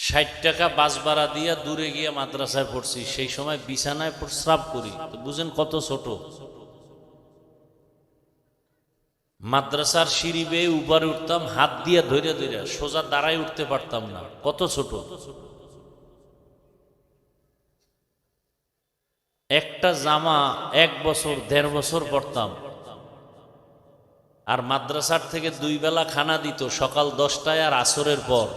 60 টাকা বাস ভাড়া দিয়া দূরে গিয়ে মাদ্রাসায় পড়ছি। সেই সময় বিছানায় প্রস্রাব করি, তো বুঝেন কত ছোট। মাদ্রাসার সিঁড়ি বেয়ে উপরে উঠতাম, হাত দিয়ে ধরে ধরে, সোজা দাঁড়ায় উঠতে পারতাম না, কত ছোট। একটা জামা 1 বছর 1.5 বছর পরতাম। আর মাদ্রাসার থেকে 2 বেলা খানা দিত, সকাল 10টায় আর আসরের পর।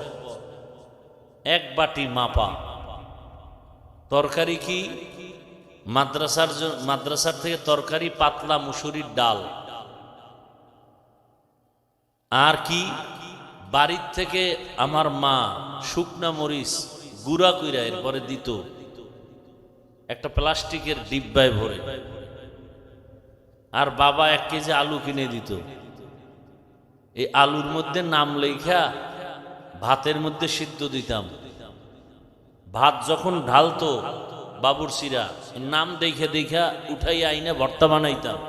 1 বাটি মাপা তরকারি। কি মাদ্রাসার থেকে তরকারি পাতলা মুসুরির ডাল। আর কি বাড়ির থেকে আমার মা শুকনা মরিচ গুঁড়া কইরা এরপরে দিত একটা প্লাস্টিকের ডিব্বায় ভরে। আর বাবা 1 কেজি আলু কিনে দিত। এই আলুর মধ্যে নাম লেখা ভাতের মধ্যে সিদ্ধ দিতাম। ভাত যখন ঢালতো বাবুর্চিরা, নাম দেখে দেখা উঠাই আইনে ভর্তা বানাইতাম।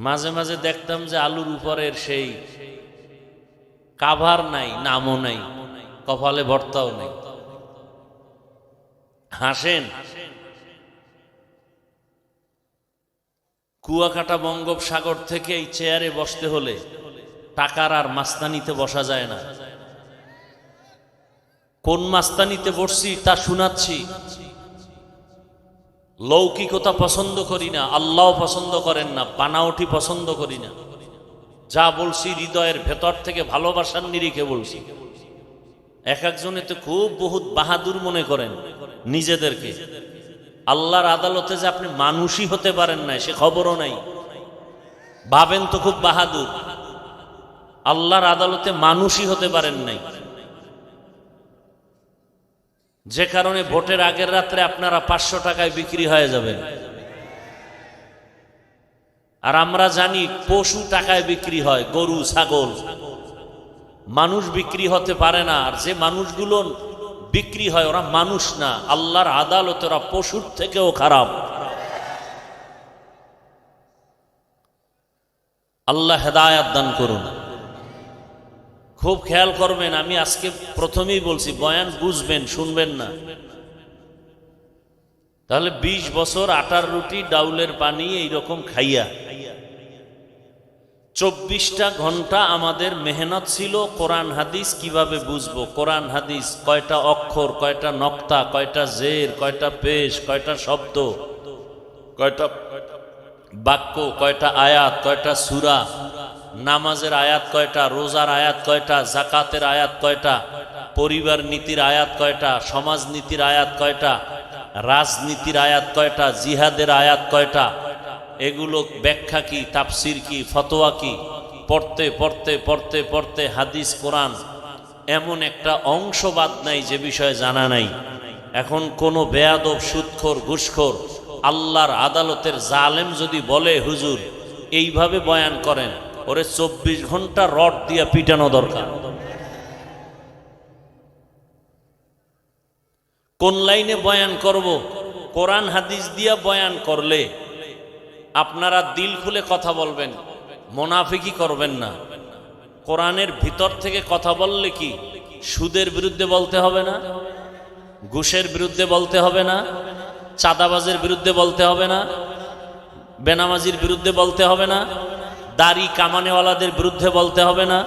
মাঝে মাঝে দেখতাম যে আলুর উপরের সেই কাভার নাই, নামও নাই, কপালে ভর্তাও নেই। হাসেন। কুয়াকাটা বঙ্গোপসাগর থেকে এই চেয়ারে বসতে হলে টাকার আর মাস্তানিতে বসা যায় না। কোন মাস্তানিতে বসছি তা শোনাচ্ছি। লৌকিকতা পছন্দ করি না, আল্লাহ পছন্দ করেন না, বানাওটি পছন্দ করি না। যা বলছি হৃদয়ের ভেতর থেকে ভালোবাসার নিরিখে বলছি। এক একজনে তো খুব বহুত বাহাদুর মনে করেন নিজেদেরকে। আল্লাহর আদালতে যে আপনি মানুষই হতে পারেন না সে খবরও নাই। ভাবেন তো খুব বাহাদুর, আল্লাহর আদালতে মানুষই হতে পারেন নাই। যে কারণে ভোটের আগের রাত্রে আপনারা 500 টাকায় বিক্রি হয়ে যাবেন। আর আমরা জানি পশু টাকায় বিক্রি হয়, গরু ছাগল। মানুষ বিক্রি হতে পারে না। আর যে মানুষগুলো বিক্রি হয় ওরা মানুষ না, আল্লাহর আদালতে ওরা পশুর থেকেও খারাপ। আল্লাহ হেদায়াত দান করুন। খুব খেয়াল করবেন, আমি আজকে প্রথমেই বলছি বয়ান বুঝবেন, শুনবেন না। তাহলে 20 বছর আটার রুটি ডাউলের পানি এইরকম খাইয়া 24টা ঘন্টা আমাদের মেহনত ছিল কোরআন হাদিস কিভাবে বুঝবো। কোরআন হাদিস কয়টা অক্ষর, কয়টা নক্তা, কয়টা জের, কয়টা পেশ, কয়টা শব্দ, কয়টা বাক্য, কয়টা আয়াত, কয়টা সূরা, নামাজের আয়াত কয়টা, রোজার আয়াত কয়টা, জাকাতের আয়াত কয়টা, পরিবার নীতির আয়াত কয়টা, সমাজ নীতির আয়াত কয়টা, রাজনীতির আয়াত কয়টা, জিহাদের আয়াত কয়টা, এগুলো ব্যাখ্যা কি, তাফসির কি, ফতোয়া কি, পড়তে পড়তে পড়তে পড়তে হাদিস কোরআন এমন একটা অংশ বাদ নাই যে বিষয়ে জানা নাই। এখন কোন বেয়াদব, সুদখোর, ঘুষখোর, আল্লাহর আদালতের জালেম যদি বলে হুজুর এইভাবে বয়ান করেন, ওরে 24 ঘন্টা রড দিয়া পিটানো দরকার। কোন লাইনে বয়ান করব? কোরআন হাদিস দিয়া বয়ান করলে আপনারা দিল খুলে কথা বলবেন, মুনাফিকি করবেন না। কোরআনের ভিতর থেকে কথা বললে কি সুদের বিরুদ্ধে বলতে হবে না, ঘুষের বিরুদ্ধে বলতে হবে না, চাঁদাবাজের বিরুদ্ধে বলতে হবে না, বেনামাজির বিরুদ্ধে বলতে হবে না, দাড়ি কামানেওয়ালাদের বিরুদ্ধে বলতে হবে না।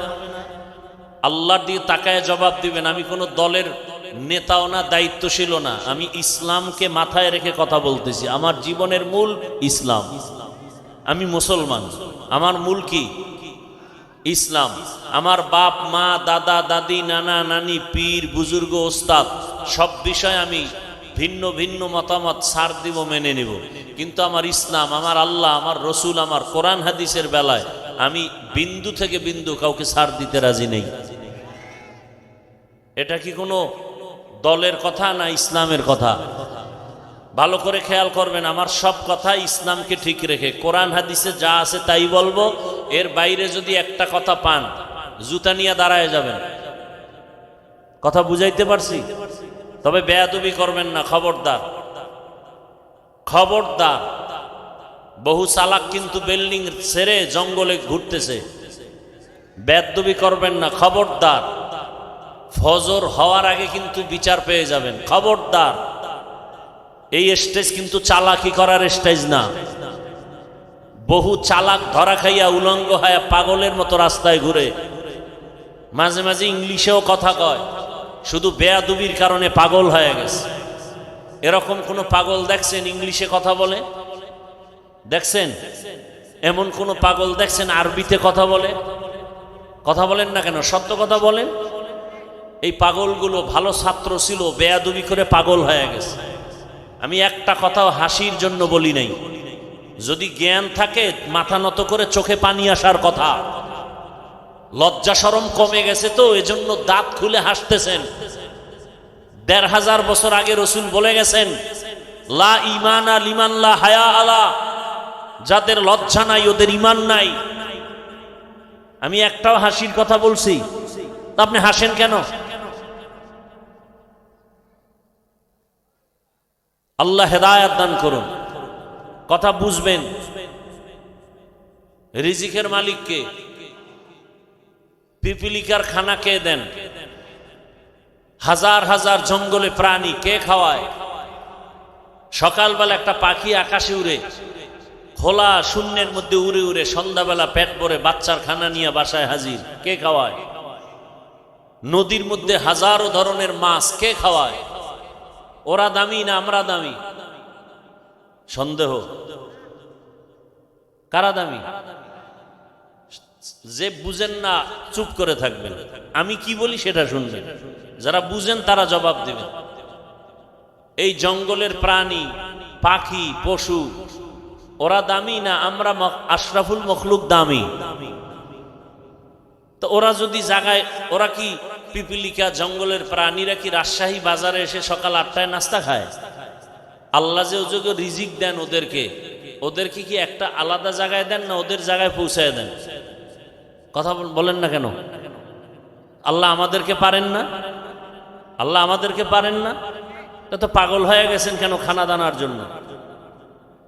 আল্লাহর দিকে তাকায় জবাব দিবেন। আমি কোনো দলের নেতাও না, দায়িত্বশীলও না, আমি ইসলামকে মাথায় রেখে কথা বলতেছি। আমার জীবনের মূল ইসলাম। আমি মুসলমান, আমার মূল কি? ইসলাম। আমার বাপ মা, দাদা দাদি, নানা নানি, পীর বুজুর্গ, ওস্তাদ সব বিষয় আমি ভিন্ন ভিন্ন মতামত ছাড় দিব, মেনে নিব। কিন্তু আমার ইসলাম, আমার আল্লাহ, আমার রসুল, আমার কোরআন হাদিসের বেলায় আমি বিন্দু থেকে বিন্দু কাউকে ছাড় দিতে রাজি নেই। এটা কি কোনো দলের কথা না ইসলামের কথা? ভালো করে খেয়াল করবেন, আমার সব কথা ইসলামকে ঠিক রেখে কোরআন হাদিসে যা আছে তাই বলবো। এর বাইরে যদি একটা কথা পান জুতা নিয়ে দাঁড়ায় যাবেন। কথা বুঝাইতে পারছি? তবে বেয়াদবি করবেন না, খবরদার, খবরদার। বহু চালাক কিন্তু বিল্ডিং ছেড়ে জঙ্গলে ঘুরতেছে। বেয়াদবি করবেন না, খবরদার। ফজর হওয়ার আগে কিন্তু বিচার পেয়ে যাবেন। খবরদার, এই স্টেজ কিন্তু চালাকি করার স্টেজ না। বহু চালাক ধরা খাইয়া উলঙ্গ হয়ে পাগলের মতো রাস্তায় ঘুরে, মাঝে মাঝে ইংলিশেও কথা কয়, শুধু বেয়াদবির কারণে পাগল হয়ে গেছে। এরকম কোন পাগল দেখছেন ইংলিশে কথা বলে? দেখছেন? এমন কোন পাগল দেখছেন আরবিতে কথা বলে? কথা বলেন না কেন? সত্য কথা বলেন। এই পাগলগুলো ভালো ছাত্র ছিল, বেয়াদবি করে পাগল হয়ে গেছে। আমি একটা কথাও হাসির জন্য বলি নাই। যদি জ্ঞান থাকে মাথা নত করে চোখে পানি আসার কথা। লজ্জা শরম কমে গেছে তো এজন্য দাঁত খুলে হাসতেছেন। ১৫০০ বছর আগে রসুল বলে গেছেন, লা ঈমানা লিমান লা হায়া আলা, যাদের লজ্জা নাই ওদের ঈমান নাই। আমি একটাও হাসির কথা বলছি? আপনি হাসেন কেন? আল্লাহ হেদায়েত দান করুন। কথা বুঝবেন। রিজিকের মালিক কে? পিপিলিকার খানা কে দেন? হাজার হাজার জঙ্গলে প্রাণী কে খাওয়ায়? সকালবেলা একটা পাখি আকাশে উড়ে, খোলা শূন্যের মধ্যে উড়ে উড়ে সন্ধ্যাবেলা পেট ভরে বাচ্চার খানা নিয়ে বাসায় হাজির, কে খাওয়ায়? নদীর মধ্যে হাজারো ধরনের মাছ কে খাওয়ায়? ওরা দামি না আমরা দামি? সন্দেহ। কারা দামি? যে বুঝেন না চুপ করে থাকবেন, আমি কি বলি সেটা শুনবেন। যারা বুঝেন তারা জবাব দেবেন। এই জঙ্গলের প্রাণী, পাখি, পশু ওরা দামি না আমরা আশরাফুল মখলুক দামি? তো ওরা যদি জাগায়, ওরা কি পিপিলিকা জঙ্গলের প্রাণীরা কি রাজশাহী বাজারে এসে সকাল ৮টায় নাস্তা খায়? আল্লাহ যে ওযোগ্য রিজিক দেন ওদেরকে কি একটা আলাদা জায়গায় দেন না ওদের জায়গায় পৌঁছায় দেন? কথা বলেন না কেন? আল্লাহ আমাদেরকে পারেন না? আল্লাহ আমাদেরকে পারেন না? তো পাগল হয়ে গেছেন কেন খানা দানার জন্য?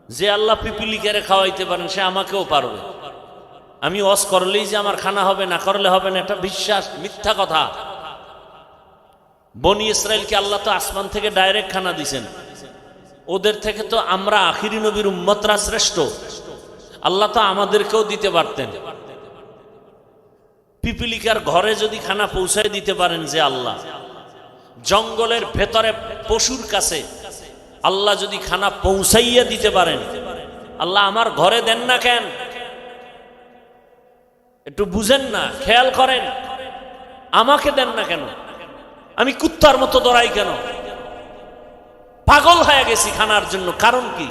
যে আল্লাহ পিপিলিকারে খাওয়াইতে পারেন সে আমাকেও পারবে। আমি ওয়াজ করলেই যে আমার খানা হবে, না করলে হবে না, এটা বিশ্বাস, মিথ্যা কথা। বনি ইসরাইলকে আল্লাহ তো আসমান থেকে ডাইরেক্ট খানা দিছেন। ওদের থেকে তো আমরা আখিরি নবীর উম্মতরা শ্রেষ্ঠ। আল্লাহ তো আমাদেরকেও দিতে পারতেন। পিপিলিকার ঘরে যদি খানা পৌঁছায় দিতে পারেন যে আল্লাহ, জঙ্গলের ভেতরে পশুর কাছে আল্লাহ যদি খানা পৌঁছাইয়া দিতে পারেন, আল্লাহ আমার ঘরে দেন না কেন? একটু বুঝেন না, খেয়াল করেন। আমাকে দেন না কেন? আমি কুত্তার মতো দৌড়াই কেন? পাগল হয়ে গেছি খানার জন্য। কারণ কি?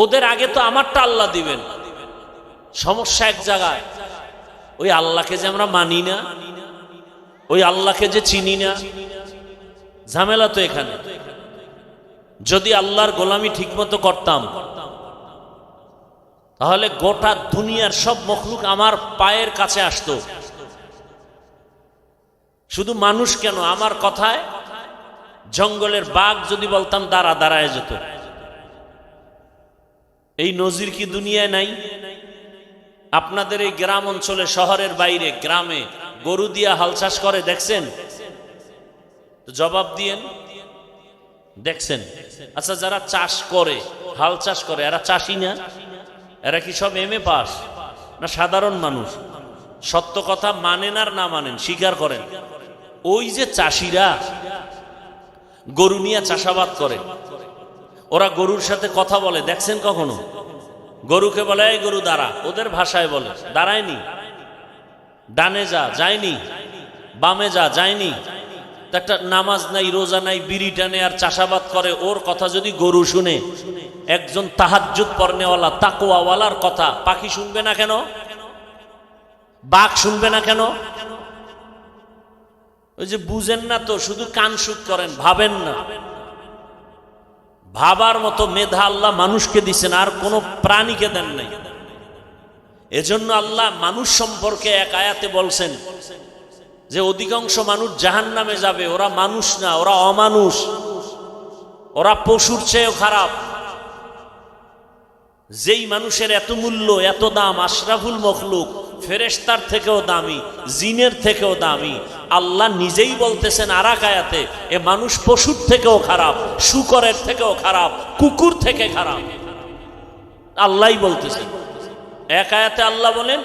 ওদের আগে তো আমারটা আল্লাহ দিবেন। সমস্যা এক জায়গায়, ওই আল্লাহকে যে আমরা মানি না, ওই আল্লাহকে যে চিনি না, ঝামেলা তো এখানে। যদি আল্লাহর গোলামি ঠিকমতো করতাম তাহলে গোটা দুনিয়ার সব মখলুক আমার পায়ের কাছে আসতো। শুধু মানুষ কেন, আমার কথায় জঙ্গলের বাঘ যদি বলতাম দাঁড়া, দাঁড়ায় যেত। এই নজির কি দুনিয়ায় নাই? আপনাদের এই গ্রাম অঞ্চলে, শহরের বাইরে গ্রামে গরু দিয়া হাল চাষ করে দেখছেন? জবাব দিয়েন, দেখছেন? আচ্ছা, যারা চাষ করে, হাল চাষ করে, এরা চাষি না? এরা কি সব এমএ পাস না সাধারণ মানুষ? সত্য কথা মানেন আর না মানেন, স্বীকার করেন। ওই যে চাষিরা গরু নিয়ে চাষাবাদ করে, ওরা গরুর সাথে কথা বলে দেখছেন কখনো? গরুকে বলে এই গরু দাঁড়া, ওদের ভাষায় বলে দাঁড়ায়নি। ডানে যা, যায়নি। বামে যা, যায়নি। একটা নামাজ নাই, রোজা নাই, বিড়ি টানে আর চাষাবাদ করে। ওর কথা যদি গরু শুনে, একজন তাহাজ্জুদ পড়নেওয়ালা তাকওয়াওয়ালার কথা পাখি শুনবে না কেন? বাঘ শুনবে না কেন? ওই যে বুঝেন না তো, শুধু কান সুখ করেন, ভাবেন না। ভাবার মতো মেধা আল্লাহ মানুষকে দিচ্ছেন, আর কোন প্রাণীকে দেন নাই। এজন্য আল্লাহ মানুষ সম্পর্কে এক আয়াতে বলছেন যে অধিকাংশ মানুষ জাহান্নামে যাবে। ওরা মানুষ না, ওরা অমানুষ, ওরা পশুর চেয়েও খারাপ। যেই মানুষের এত মূল্য এত দাম, আশরাফুল মখলুক, ফেরেশতার থেকেও দামি, জিনের থেকেও দামি, আল্লাহ নিজেই বলতেছেন আরেক আয়াতে, এ মানুষ পশুর থেকেও খারাপ, শূকরের থেকেও খারাপ, কুকুর থেকে খারাপ। আল্লাহই বলতেছেন। এক আয়াতে আল্লাহ বলেন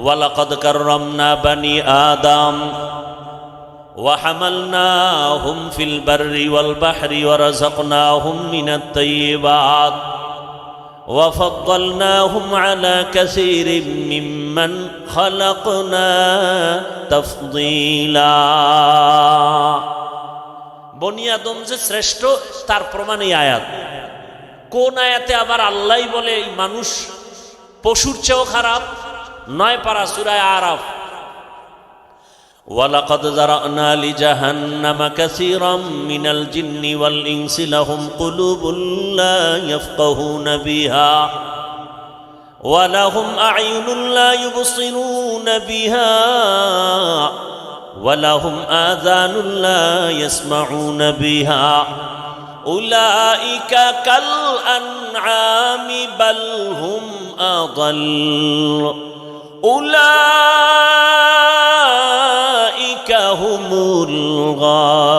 ওয়ালাকাদ কাররামনা বানি আদম ওয়া হামালনাহুম ফিল বাররি ওয়াল বাহরি ওয়া রাযাকনাহুম মিনাত তাইয়্যিবাত ওয়া ফাদ্দালনাহুম আলা কাসীরিম মিম্মান খালাকনা তাফদীলা। বনি আদম যে শ্রেষ্ঠ তার প্রমাণ এই আয়াত। কোন আয়াতে আবার আল্লাহই বলে এই মানুষ পশুর চেয়েও খারাপ? 9 পারা সূরা আরাফ। ওয়ালাকাদ যারানা লিজাহান্নামা কাসীরাম মিনাল জিন্নি ওয়াল ইনসি লাহুম কুলুবুন লা ইয়াফকাহুনা বিহা ওয়া লাহুম আ'য়ুনুন লা ইউবসিরুনা বিহা ওয়া লাহুম আযানুন লা ইয়াসমাউনা বিহা উলাইকা কাল আনআমি বাল হুম আযাল উলাইকা হুমুল গাফিলুন।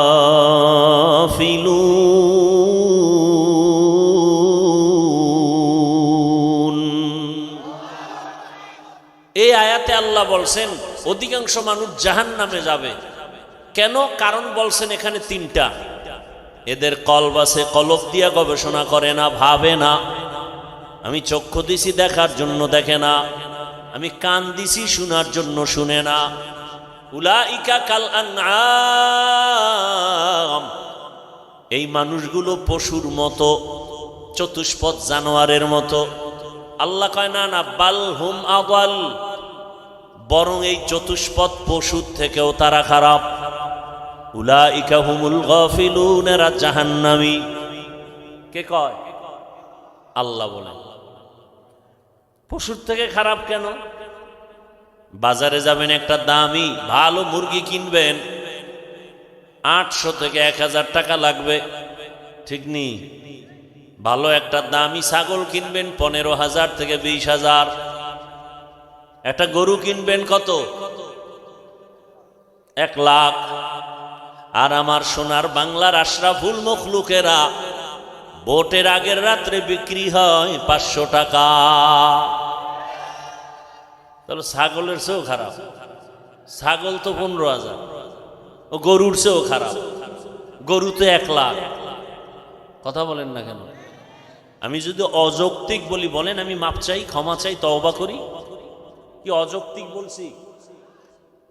এই আয়াতে আল্লাহ বলছেন অধিকাংশ মানুষ জাহান্নামে যাবে। কেন? কারণ বলছেন এখানে 3টা। এদের কলব আছে, কলব দিয়া গবেষণা করে না, ভাবে না। আমি চক্ষু দিছি দেখার জন্য দেখে না, আমি কান দিছি শোনার জন্য শুনে না। উলাইকা কাল আনআম, এই মানুষগুলো পশুর মতো, চতুষ্পদ জানোয়ারের মতো। আল্লাহ কয় না না, বাল হুম আদাল, বরং এই চতুষ্পদ পশুর থেকেও তারা খারাপ। উলাইকা হুমুল গাফিলুন, এরা জাহান্নামী। কে কয়? আল্লাহ বলেন। পশুর থেকে খারাপ কেন? বাজারে যাবেন, একটা দামি ভালো মুরগি কিনবেন, 800 থেকে 1000 টাকা লাগবে, ঠিক নেই? ভালো একটা দামি ছাগল কিনবেন 15,000 থেকে 20,000। একটা গরু কিনবেন কত? 1 লাখ। আর আমার সোনার বাংলার আশরাফুল মখলুকেরা ভোটের আগের রাত্রে বিক্রি হয় 500 টাকা। তাহলে ছাগলের চেয়েও খারাপ। ছাগল তো 15,000, ও গরুর চেয়েও খারাপ। গরু তো 1 লাখ। কথা বলেন না কেন? আমি যদি অযৌক্তিক বলি বলেন, আমি মাপ চাই, ক্ষমা চাই, তওবা করি। কি অযৌক্তিক বলছি?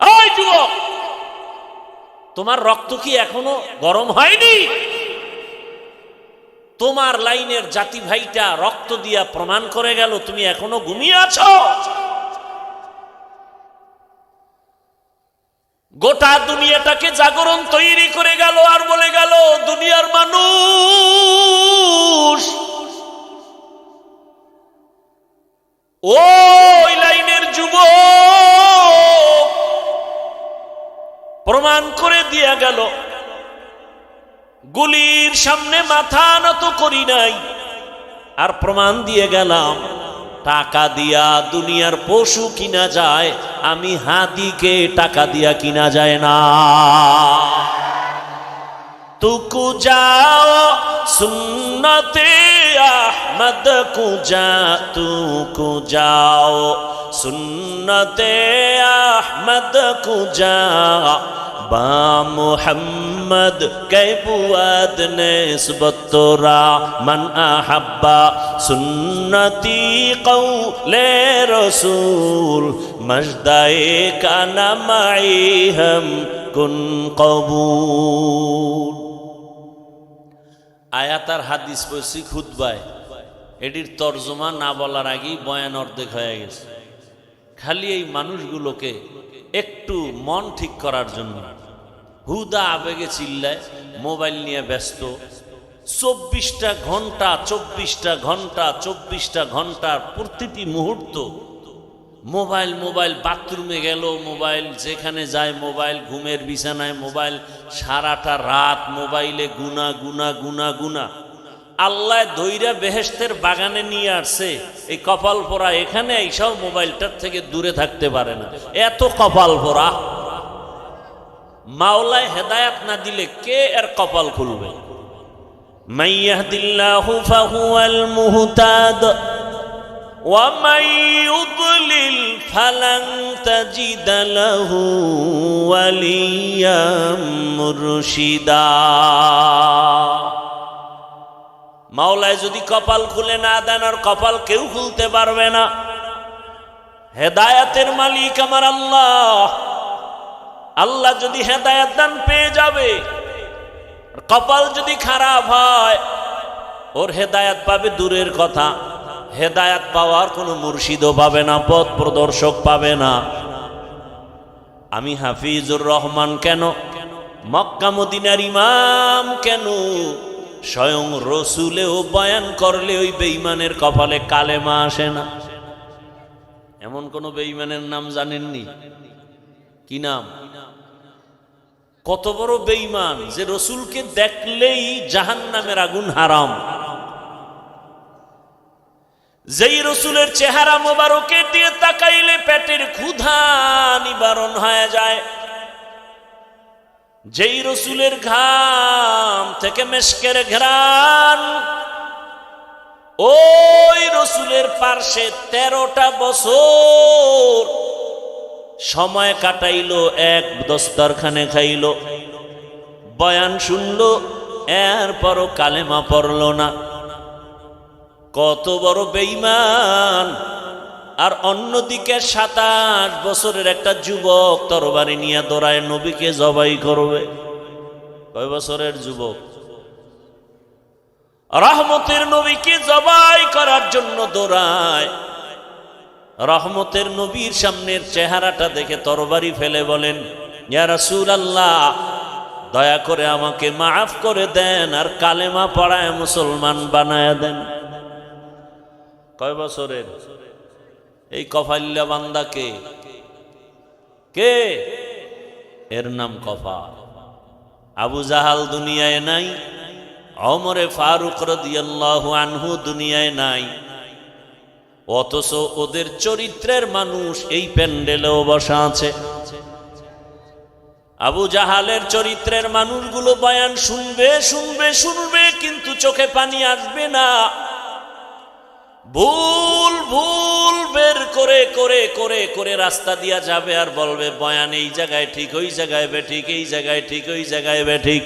এই যুবক, তোমার রক্ত কি এখনো গরম হয়নি? তোমার লাইনের জাতি ভাইটা রক্ত দিয়া প্রমাণ করে গেল তুমি এখনো ঘুমিয়ে আছো। গোটা দুনিয়াটাকে জাগরণ তৈরি করে গেল আর বলে গেল দুনিয়ার মানুষ, ওই লাইনের যুবক প্রমাণ করে দিয়া গেল গুলির সামনে মাথা নত করি নাই। আর প্রমাণ দিয়ে গেলাম টাকা দিয়া দুনিয়ার পশু কিনা যায়, আমি হাতিকে টাকা দিয়া কিনা যায় না। তুকু যাও সুন্নতে আহমদ কুজা, তুকু যাও সুন্নতে আহমদ কুজা বা মুহাম্মদ কৈবুয়াদ নিসবত তোরা মান আহাব্বা সুন্নতি কৌলে রসুল মজদায়ে কানা মাই হাম কুন কবুল। আয়াত আর হাদিস পড়ছি খুতবায়, এটির তর্জমা না বলার আগেই বয়ান অর্ধেক হয়ে গেছে। খালি এই মানুষগুলোকে একটু মন ঠিক করার জন্য হুদা আবেগে চিল্লায়, মোবাইল নিয়ে ব্যস্ত। 24টা ঘন্টা 24টা ঘন্টা 24টা ঘন্টার প্রতিটি মুহূর্ত মোবাইল মোবাইল। বাথরুমে গেল মোবাইল, যেখানে যায় মোবাইল, ঘুমের বিছানায় মোবাইল, সারাটা রাত মোবাইলে গুনা গুনা গুনা গুনা। আল্লাহ দইরা বেহেশতের বাগানে নিয়ে আসছে, এই কপাল পোড়া এখানে এইসব মোবাইলটার থেকে দূরে থাকতে পারে না, এত কপাল পোড়া। মাওলায় হেদায়াত না দিলে কে এর কপাল খুলবে? মান ইয়াহদিল্লাহু ফাহুয়াল মুহতাদ ওয়া মান ইউদ্লিল ফালান তাজিদা লাহু ওয়ালিয়্যাম মুরশিদা। মাওলায় যদি কপাল খুলে না দেন, আর কপাল কেউ খুলতে পারবে না। হেদায়াতের মালিক আমার আল্লাহ। আল্লাহ যদি হেদায়াত দান পেয়ে যাবে, কপাল যদি খারাপ হয় ওর হেদায়াত পাবে দূরের কথা, হেদায়াত পাওয়ার কোনো মুর্শিদও পাবে না, পথ প্রদর্শক পাবে না। আমি হাফিজুর রহমান কেন, মক্কা মদিনার ইমাম কেন, স্বয়ং রসুলেও বয়ান করলে ওই বেঈমানের কপালে কালেমা আসে না। এমন কোন বেঈমানের নাম জানেননি? কি নাম? কত বড় বেঈমান যে রসুলকে দেখলেই জাহান্নামের আগুন হারাম। যেই রসুলের চেহারা মোবারকের দিয়ে তাকাইলে পেটের ক্ষুধা নিবারণ হয়ে যায়, যেই রসুলের ঘাম থেকে মেশকের ঘ্রাণ, ওই রসুলের পার্শ্বে 13টা বছর সময় কাটাইলো, এক দস্তরখানে খাইলো, বয়ান শুনলো, এরপরও কালেমা পড়লো না। কত বড় বেঈমান! আর অন্যদিকে 27 বছরের একটা যুবক তরবারি নিয়ে দৌড়ায় নবীকে জবাই করবে। কয় বছরের যুবক? রহমতের নবীকে জবাই করার জন্য দৌড়ায়। রহমতের নবীর সামনের চেহারাটা দেখে তরবারি ফেলে বলেন, ইয়া রাসূলুল্লাহ, দয়া করে আমাকে মাফ করে দেন আর কালেমা পড়ায় মুসলমান বানায় দেন। কয় বছরের? এই কফাইল্লা বান্দা কে? কে? এর নাম কফাল। আবু জাহাল দুনিয়ায় নাই, ওমরে ফারুক রাদিয়াল্লাহু আনহু দুনিয়ায় নাই, অথচ ওদের চরিত্রের মানুষ এই প্যান্ডেলেও বসা আছে। আবু জাহালের চরিত্রের মানুষগুলো বয়ান শুনবে শুনবে শুনবে, কিন্তু চোখে পানি আসবে না। ভুল ভুল বের করে করে করে করে রাস্তা দিয়া যাবে আর বলবে বয়ান এই জায়গায় ঠিক, ওই জায়গায় বেঠিক, এই জায়গায় ঠিক, ওই জায়গায় বেঠিক।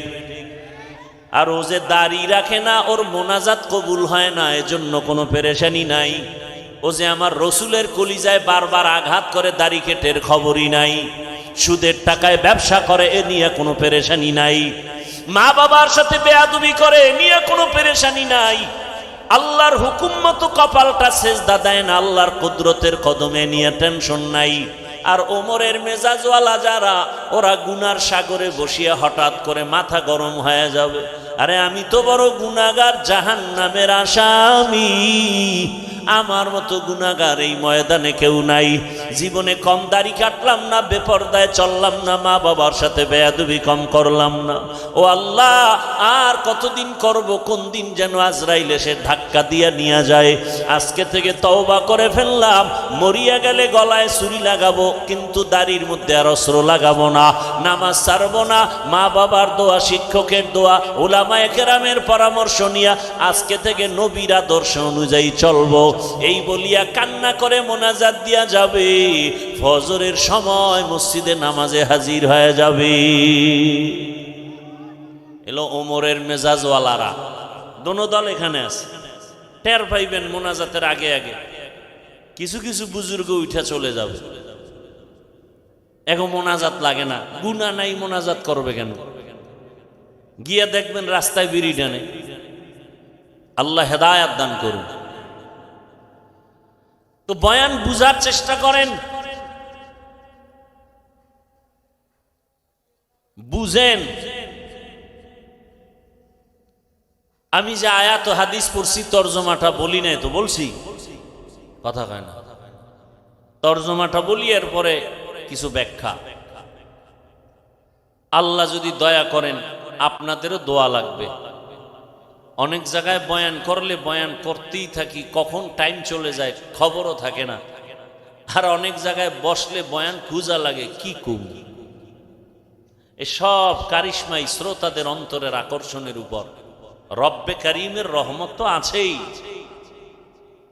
আর ও যে দাড়ি রাখে না, ওর মোনাজাত কবুল হয় না, এজন্য কোনো পেরেশানি নাই। ও যে আমার রসুলের কলিজায় বারবার আঘাত করে দাড়ি কেটের খবরই নাই। সুদের টাকায় ব্যবসা করে, এ নিয়ে কোনো পেরেশানি নাই। মা বাবার সাথে বেয়াদবি করে, এ নিয়ে কোনো পেরেশানি নাই। আল্লাহর হুকুম মতো কপালটা সেজদা দেয় না, আল্লাহর কুদরতের কদমে নিয়ে টেনশন নাই। আর ওমরের মেজাজওয়ালা যারা, ওরা গুনার সাগরে বসিয়া হঠাৎ করে মাথা গরম হয়ে যাবে, আরে আমি তো বড় গুনাহগার, জাহান্নামের আসামি, আমার মতো গুনাহগার এই ময়দানে কেউ নাই। জীবনে কম দাড়ি কাটলাম না, বেপরদায় চললাম না, মা বাবার সাথে বেয়াদবি কম করলাম না। ও আল্লাহ, আর কতদিন করব? কোন দিন যেন আজরাইল এসে ধাক্কা দিয়া নিয়ে যায়। আজকে থেকে তওবা করে ফেললাম, মরিয়া গেলে গলায় ছুরি লাগাবো, কিন্তু দাড়ির মধ্যে আর অস্ত্র লাগাবো না, নামাজ ছাড়বো না। মা বাবার দোয়া, শিক্ষকের দোয়া, উলামায়ে কেরামের পরামর্শ নিয়ে আজকে থেকে নবীর আদর্শ অনুযায়ী চলবো। এই বলিয়া কান্না করে মোনাজাত দিয়া যাবে, ফজরের সময় মসজিদে নামাজে হাজির হয়ে যাবে। এলো ওমরের মেজাজওয়ালারা, দোনো দল এখানে আছে। টের পাইবেন মোনাজাতের আগে আগে কিছু কিছু বুজুর্গ উঠা চলে যাবে। এখন মোনাজাত লাগে না, গুনাহ নাই, মোনাজাত করবে কেন? গিয়া দেখবেন রাস্তায় বিড়ি টানে। আল্লাহ হেদায়াত দান করুন। তো বয়ান বুঝার চেষ্টা করেন, বুঝেন। আমি যে আয়াত ও হাদিস পড়ছি, তরজমাটা বলি নাই তো? বলছি, কথা কয় না। তরজমাটা বলি, এরপরে কিছু ব্যাখ্যা। আল্লাহ যদি দয়া করেন, আপনাদেরও দোয়া লাগবে। অনেক জায়গায় বয়ান করলে বয়ান করতেই থাকি, কখন টাইম চলে যায় খবরও থাকে না। আর অনেক জায়গায় বসলে বয়ান খুঁজা লাগে কি কম। এসব কারিশমাই শ্রোতাদের অন্তরের আকর্ষণের উপর। রব্বে কারিমের রহমত তো আছেই,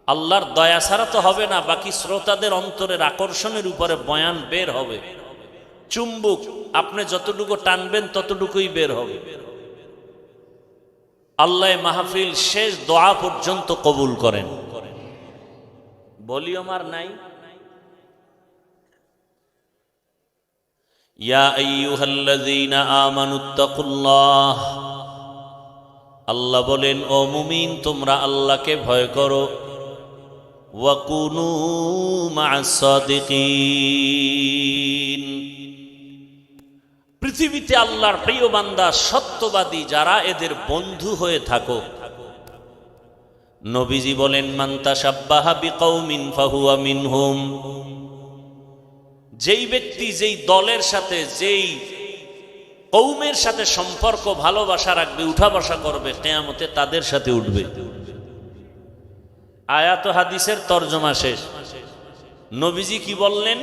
আল্লাহর দয়া ছাড়া তো হবে না। বাকি শ্রোতাদের অন্তরের আকর্ষণের উপরে বয়ান বের হবে। চুম্বুক আপনি যতটুকু টানবেন ততটুকুই বের হবে। আল্লাহ মাহফিল শেষ দোয়া পর্যন্ত কবুল করেন। ভলিউম আর নাই। ইয়া আইয়ুহাল্লাযীনা আমানুত্তাকুল্লাহ, আল্লাহ বলেন ও মুমিন তোমরা আল্লাহকে ভয় করো। ওয়া কুনু মা'আস সাদিকিন, পৃথিবীতে আল্লাহর প্রিয় বান্দা সত্যবাদী যারা এদের বন্ধু হয়ে থাকো। নবীজি বলেন মান তাশাব্বাহা বিকৌমিন ফাহুয়া মিনহুম, যেই ব্যক্তি যেই দলের সাথে যেই কৌমের সাথে সম্পর্ক ভালোবাসা রাখবে, উঠা বসা করবে, কিয়ামতে তাদের সাথে উঠবে। আয়াত ও হাদিসের তরজমা শেষ। নবীজি কি বললেন?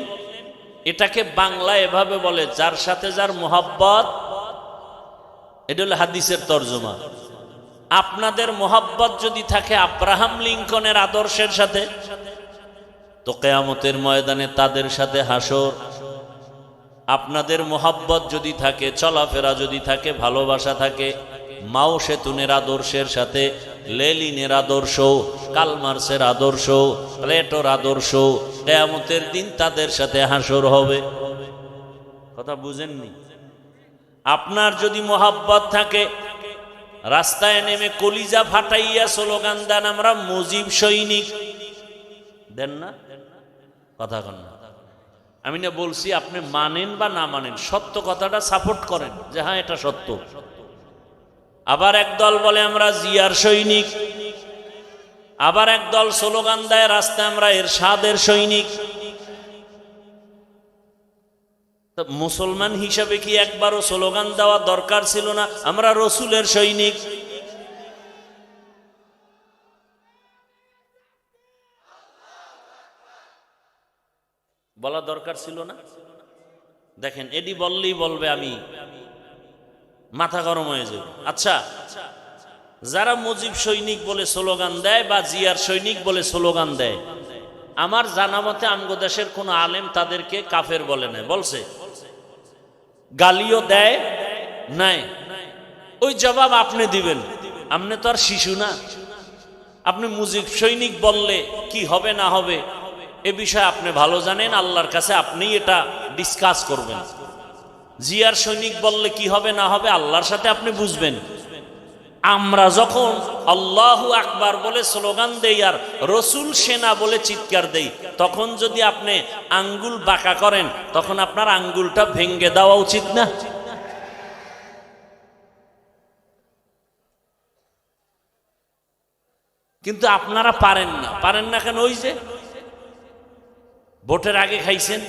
এটাকে বাংলা এভাবে বলে যার সাথে যার মোহাব্বত, এটা হলো হাদিসের তরজমা। আপনাদের মোহাব্বত যদি থাকে আব্রাহাম লিঙ্কনের আদর্শের সাথে, তো কিয়ামতের ময়দানে তাদের সাথে হাসর। আপনাদের মোহাব্বত যদি থাকে, চলাফেরা যদি থাকে, ভালোবাসা থাকে মাও সেতুনের আদর্শের সাথে, লেলিনের আদর্শ, কালমার্সের আদর্শ, প্লেটোর আদর্শ, কিয়ামতের দিন তাদের সাথে হাসর হবে। কথা বুঝেননি? আপনার যদি মোহাব্বত থাকে, রাস্তায় নেমে কলিজা ফাটাইয়া স্লোগান দেন আমরা মুজিব সৈনিক, দেন না? কথা কন না। আমি না বলছি আপনি মানেন বা না মানেন, সত্য কথাটা সাপোর্ট করেন যে হ্যাঁ এটা সত্য। আবার একদল বলে আমরা জিয়ার সৈনিক, আবার একদল স্লোগান দেয় রাস্তায় আমরা এরশাদের সৈনিক। মুসলমান হিসাবে কি একবারও স্লোগান দেওয়া দরকার ছিল না আমরা রসুলের সৈনিক? বলা দরকার ছিল না? দেখেন এডি বললেই বলবে আমি মাথা গরম হয়ে যাবে। আচ্ছা, যারা মুজিব সৈনিক বলে স্লোগান দেয় বা জিয়ার সৈনিক বলে স্লোগান দেয়, আমার জানা মতে আমগো দেশের কোন আলেম তাদেরকে কাফের বলে নাই, বলছে? গালিও দেয় নাই? ওই জবাব আপনি দিবেন, আপনি তো আর শিশু না। আপনি মুজিব সৈনিক বললে কি হবে না হবে এ বিষয়ে আপনি ভালো জানেন, আল্লাহর কাছে আপনি এটা ডিসকাস করবেন। জিয়ার সৈনিক বললে কি হবে না হবে আল্লাহর সাথে আপনি বুঝবেন। আমরা যখন আল্লাহু আকবার বলে স্লোগান দেই আর রসুল সেনা বলে চিৎকার দেই, তখন যদি আপনি আঙ্গুল বাঁকা করেন তখন আপনার আঙ্গুলটা ভেঙ্গে দেওয়া উচিত না? কিন্তু আপনারা পারেন না। পারেন না কেন? ওই যে ভোটের আগে খাইছেন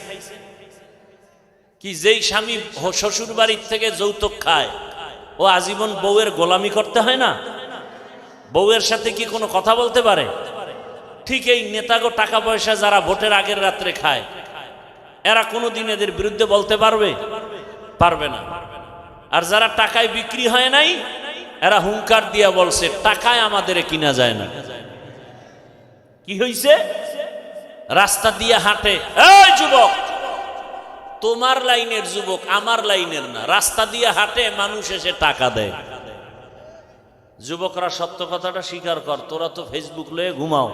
কি, যেই স্বামী শ্বশুর বাড়ির থেকে যৌতুক খায় ও আজীবন বউয়ের গোলামি করতে হয় না? বউয়ের সাথে কি কোনো কথা বলতে পারে? ঠিক এই নেতাগো টাকা পয়সা যারা ভোটের আগের রাত্রে খায়, এরা কোনোদিন এদের বিরুদ্ধে বলতে পারবে? পারবে না। আর যারা টাকায় বিক্রি হয় নাই, এরা হুঙ্কার দিয়া বলছে টাকায় আমাদের কিনা যায় না। কি হইছে? রাস্তা দিয়ে হাঁটে, এই যুবক, তোমার লাইনের যুবক, আমার লাইনের না, রাস্তা দিয়ে হাঁটে, মানুষ এসে টাকা দেয়। যুবকরা সত্য কথাটা স্বীকার কর, তোরা তো ফেসবুক লয়ে ঘুমাও,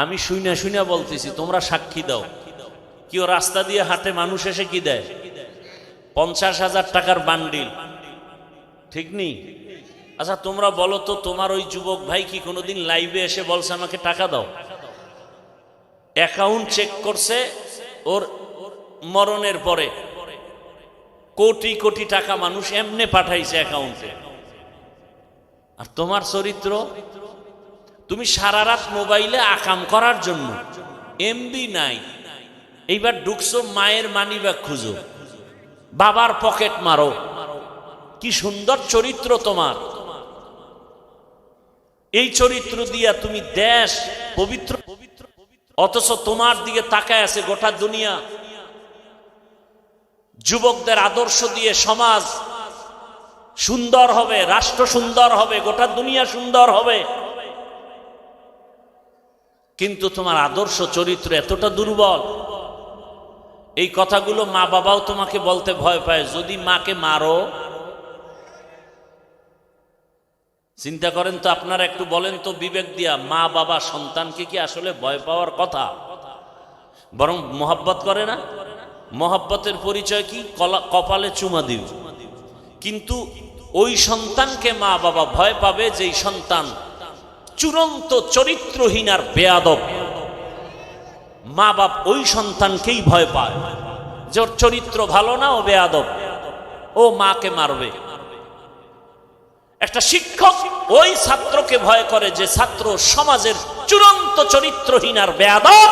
আমি শুইনা শুইনা বলতেছি, তোমরা সাক্ষী দাও। কেউ রাস্তা দিয়ে হাঁটে, মানুষ এসে কি দেয়? 50,000 টাকার বান্ডিল, ঠিক নেই? আচ্ছা তোমরা বলো তো, তোমার ওই যুবক ভাই কি কোনোদিন লাইভে এসে বলছে আমাকে টাকা দাও? অ্যাকাউন্ট চেক করছে, ওর মরণের পরে কোটি কোটি টাকা মানুষ এমনে পাঠাইছে অ্যাকাউন্টে। আর তোমার চরিত্র, তুমি সারা রাত মোবাইলে আকাম করার জন্য, এমবি নাই, এইবার ঢুকছো মায়ের মানি ব্যাগ খুঁজো, বাবার পকেট মারো। কি সুন্দর চরিত্র তোমার, এই চরিত্র দিয়া তুমি দেশ পবিত্র, অথচ তোমার দিকে তাকায় আছে গোটা দুনিয়া। যুবকদের আদর্শ দিয়ে সমাজ সুন্দর হবে, রাষ্ট্র সুন্দর হবে, গোটা দুনিয়া সুন্দর হবে, কিন্তু তোমার আদর্শ চরিত্র এতটা দুর্বল। এই কথাগুলো মা বাবাও তোমাকে বলতে ভয় পায়, যদি মাকে মারো। চিন্তা করেন তো আপনারা, একটু বলেন তো বিবেক দিয়া, মা বাবা সন্তানকে কি আসলে ভয় পাওয়ার কথা? বরং মোহাব্বত করে না? মোহাব্বতের পরিচয় কি? কপালে চুমা দিও। কিন্তু ওই সন্তানকে মা বাবা ভয় পাবে যেই সন্তান চূড়ান্ত চরিত্রহীন আর বেয়াদব। মা বাপ ওই সন্তানকেই ভয় পায় যে ওর চরিত্র ভালো না, ও বেয়াদব, ও মাকে মারবে। একটা শিক্ষক ওই ছাত্রকে ভয় করে যে ছাত্র সমাজের চূড়ান্ত চরিত্রহীন আর বেয়াদব।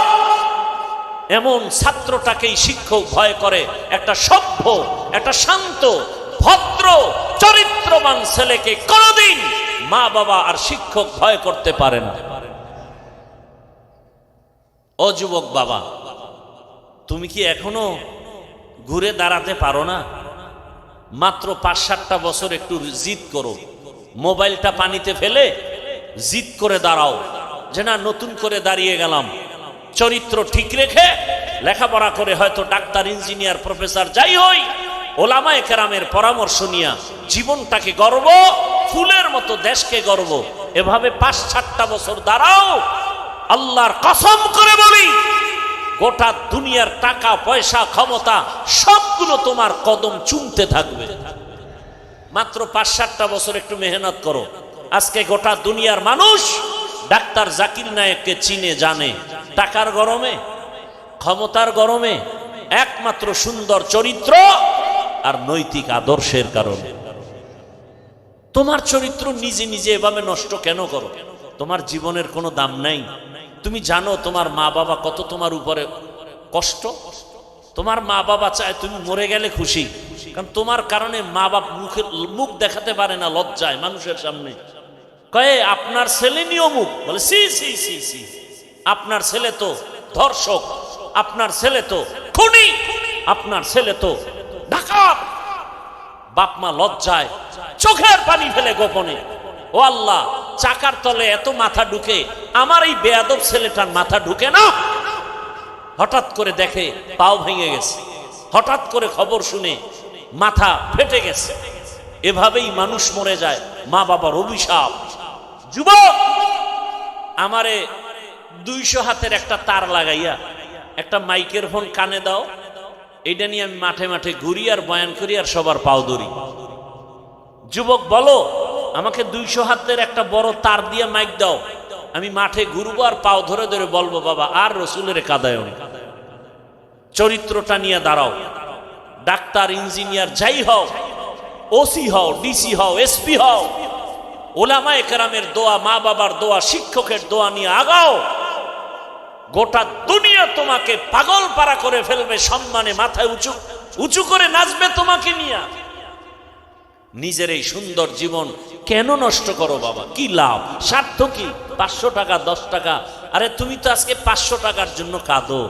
এমন ছাত্রটাকেই শিক্ষক ভয় করে। একটা সভ্য, একটা শান্ত, ভদ্র, চরিত্রবান ছেলেকে কোনদিন মা বাবা আর শিক্ষক ভয় করতে পারে না। ও যুবক বাবা, তুমি কি এখনো ঘুরে দাঁড়াতে পারো না? মাত্র ৫-৭টা বছর একটু জিদ করো, মোবাইলটা পানিতে ফেলে জিদ করে দাঁড়াও যে না, নতুন করে দাঁড়িয়ে গেলাম, চরিত্র ঠিক রেখে লেখাপড়া করে হয়তো ডাক্তার, ইঞ্জিনিয়ার, প্রফেসর যাই হই, ওলামায়ে কেরামের পরামর্শ নিয়া জীবনটাকে গর্ব, ফুলের মতো দেশকে গর্ব, এভাবে ৫-৭টা বছর দাঁড়াও। আল্লাহর কসম করে বলি, গোটা দুনিয়ার টাকা পয়সা ক্ষমতা সবগুলো তোমার কদম চুমতে থাকবে। মাত্র ৫-৭টা বছর একটু মেহনত করো। আজকে গোটা দুনিয়ার মানুষ ডাক্তার জাকির নায়েককে চিনে জানে টাকার গরমে, ক্ষমতার গরমে, একমাত্র সুন্দর চরিত্র আর নৈতিক আদর্শের কারণে। তোমার চরিত্র নিজে নিজে এভাবে নষ্ট কেন করো? তোমার জীবনের কোনো দাম নাই। তুমি জানো তোমার মা বাবা কত তোমার উপরে কষ্ট। তোমার মা বাবা চায় তুমি মরে গেলে খুশি, কারণ তোমার কারণে মা বাপ মুখ দেখাতে পারে না লজ্জায় মানুষের সামনে। কয়ে আপনার ছেলে নিয়ে মুখ বলে, সি সি সি সি, আপনার ছেলে তো ধর্ষক, আপনার ছেলে তো খুনি, আপনার ছেলে তো ডাকাত। বাপ মা লজ্জায় চোখের পানি ফেলে গোপনে, ও আল্লাহ, চাকার তলে এত মাথা ঢুকে, আমার এই বেয়াদব ছেলেটার মাথা ঢুকে না। হঠাৎ করে দেখে পাও ভেঙে গেছে, হঠাৎ করে খবর শুনে মাথা ফেটে গেছে। এভাবেই মানুষ মরে যায়, মা বাবার অভিশাপ। যুবক, আমারে 200 হাতের একটা তার লাগাইয়া একটা মাইকের ফোন কানে দাও, এইটা নিয়ে আমি মাঠে মাঠে ঘুরি আর বয়ান করি আর সবার পাও ধরি। যুবক বলো, আমাকে 200 হাতের একটা বড় তার দিয়ে মাইক দাও, আমি মাঠে ঘুরবো আর পাও ধরে ধরে বলবো, বাবা আর রসুলের কাদায় চরিত্রটা নিয়ে দাঁড়াও। ডাক্তার, ইঞ্জিনিয়ার যাই হও, ওসি হও, ডিসি হও, এসপি হও, ওলামায়ে কেরামের দোয়া, মা বাবার দোয়া, শিক্ষকের দোয়া নিয়ে আগাও। গোটা দুনিয়া তোমাকে পাগল পারা করে ফেলবে, সম্মানে মাথায় উঁচু করে নাচবে তোমাকে নিয়ে। নিজের এই সুন্দর জীবন কেন নষ্ট করো বাবা? কি লাভ? স্বার্থ কি? 500 টাকা, 10 টাকা। আরে তুমি তো আজকে 500 টাকার জন্য কাঁদো,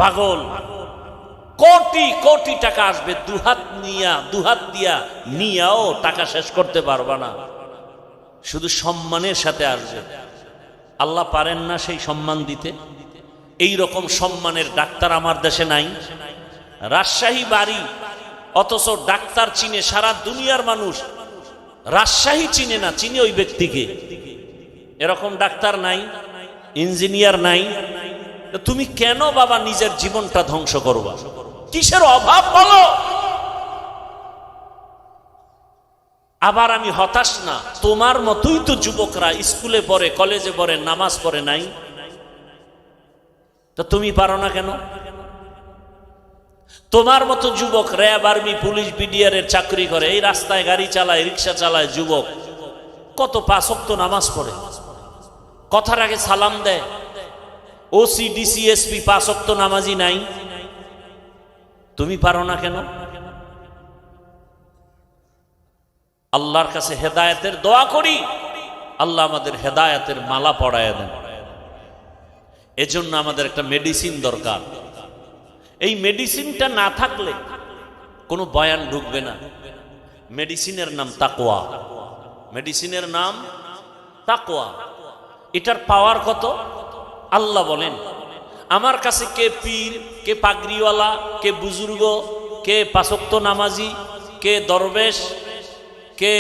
পাগল। কোটি কোটি টাকা আসবে, দুহাত দিয়া নিয়াও টাকা শেষ করতে পারবা না। শুধু সম্মানের সাথে আসবে। আল্লাহ পারেন না সেই সম্মান দিতে? এই রকম সম্মানের ডাক্তার আমার দেশে নাই। রাজশাহী বাড়ি, অথচ ডাক্তার চিনে সারা দুনিয়ার মানুষ, রাজশাহী চিনে না, চিনে ওই ব্যক্তিকে। এরকম ডাক্তার নাই, ইঞ্জিনিয়ার নাই। তুমি কেন বাবা নিজের জীবনটা ধ্বংস করবা? কিসের অভাব বলো? আবার আমি হতাশ না, তোমার মতোই তো যুবকরা স্কুলে পড়ে, কলেজে পড়ে, নামাজ পড়ে নাই। তো তুমি পারো না কেন? তোমার মতো যুবক র্যাব, আর্মি, পুলিশ, বিডিআর এর চাকরি করে, এই রাস্তায় গাড়ি চালায়, রিক্সা চালায়, যুবক কত 5 ওয়াক্ত নামাজ পড়ে, কথার আগে সালাম দেয়। ওসি, ডিসি, এসপি 5 ওয়াক্ত নামাজি নাই। তুমি পারো না কেন? আল্লাহর কাছে হেদায়েতের দোয়া করি, আল্লাহ আমাদের হেদায়েতের মালা পরায় দেন। এজন্য আমাদের একটা মেডিসিন দরকার। এই মেডিসিনটা না থাকলে কোনো বয়ান ঢুকবে না। মেডিসিনের নাম তাকওয়া। মেডিসিনের নাম তাকওয়া। এটার পাওয়ার কত? আল্লাহ বলেন, আমার কাছে কে পীর, কে পাগড়িওয়ালা, কে বুজুর্গ, কে পাঁচওয়াক্ত নামাজি, কে দরবেশ, কে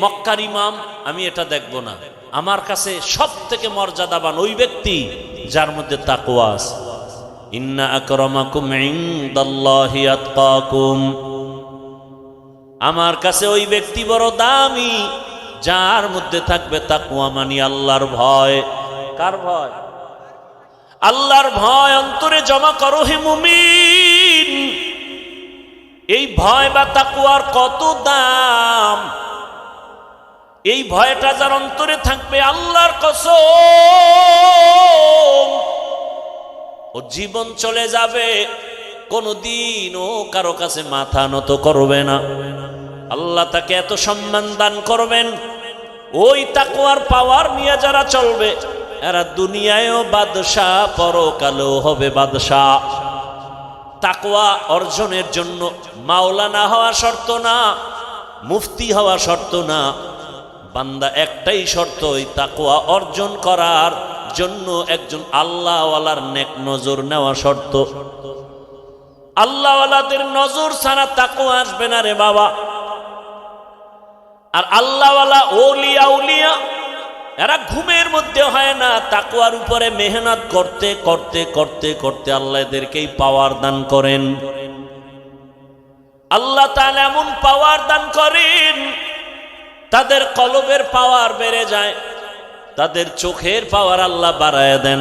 মক্কার ইমাম, আমি এটা দেখব না। আমার কাছে সব থেকে মর্যাদাবান ওই ব্যক্তি যার মধ্যে তাকওয়া আছে। ইন্না আকরামাকুম ইনদাল্লাহি আতকাকুম, আমার কাছে ওই ব্যক্তি বড় দামি যার মধ্যে থাকবে তাকওয়া, মানে আল্লাহর ভয়। কার ভয়? আল্লাহর ভয় অন্তরে জমা করো হে মুমিন। এই ভয় বা তাকওয়ার কত দাম! এই ভয়টা যার অন্তরে থাকবে, আল্লাহর কসম, ও জীবন চলে যাবে, কোনদিন ও কারো কাছে মাথা নত করবে না। আল্লাহ তাকে এত সম্মান দান করবেন। ওই তাকওয়ার পাওয়ার নিয়ে যারা চলবে, এরা দুনিয়ায়ও বাদশাহ, পরকালেও হবে বাদশাহ। তাকওয়া অর্জনের জন্য মাওলানা হওয়া শর্ত না, মুফতি হওয়া শর্ত না। বান্দা একটাই শর্ত, ওই তাকওয়া অর্জন করার জন্য একজন আল্লাহওয়ালার নেক নজর নেওয়া শর্ত। আল্লাহওয়ালাদের নজর ছাড়া তাকওয়া আসবে না রে বাবা। আর আল্লাহওয়ালা ওলিয়া উলিয়া এরা ঘুমের মধ্যে হয় না, তাকওয়ার উপরে মেহনত করতে করতে করতে করতে আল্লাহ এদেরকেই পাওয়ার দান করেন। আল্লাহ তাআলা এমন পাওয়ার দান করেন, তাদের কলবের পাওয়ার বেড়ে যায়, তাদের চোখের পাওয়ার আল্লাহ বাড়ায় দেন।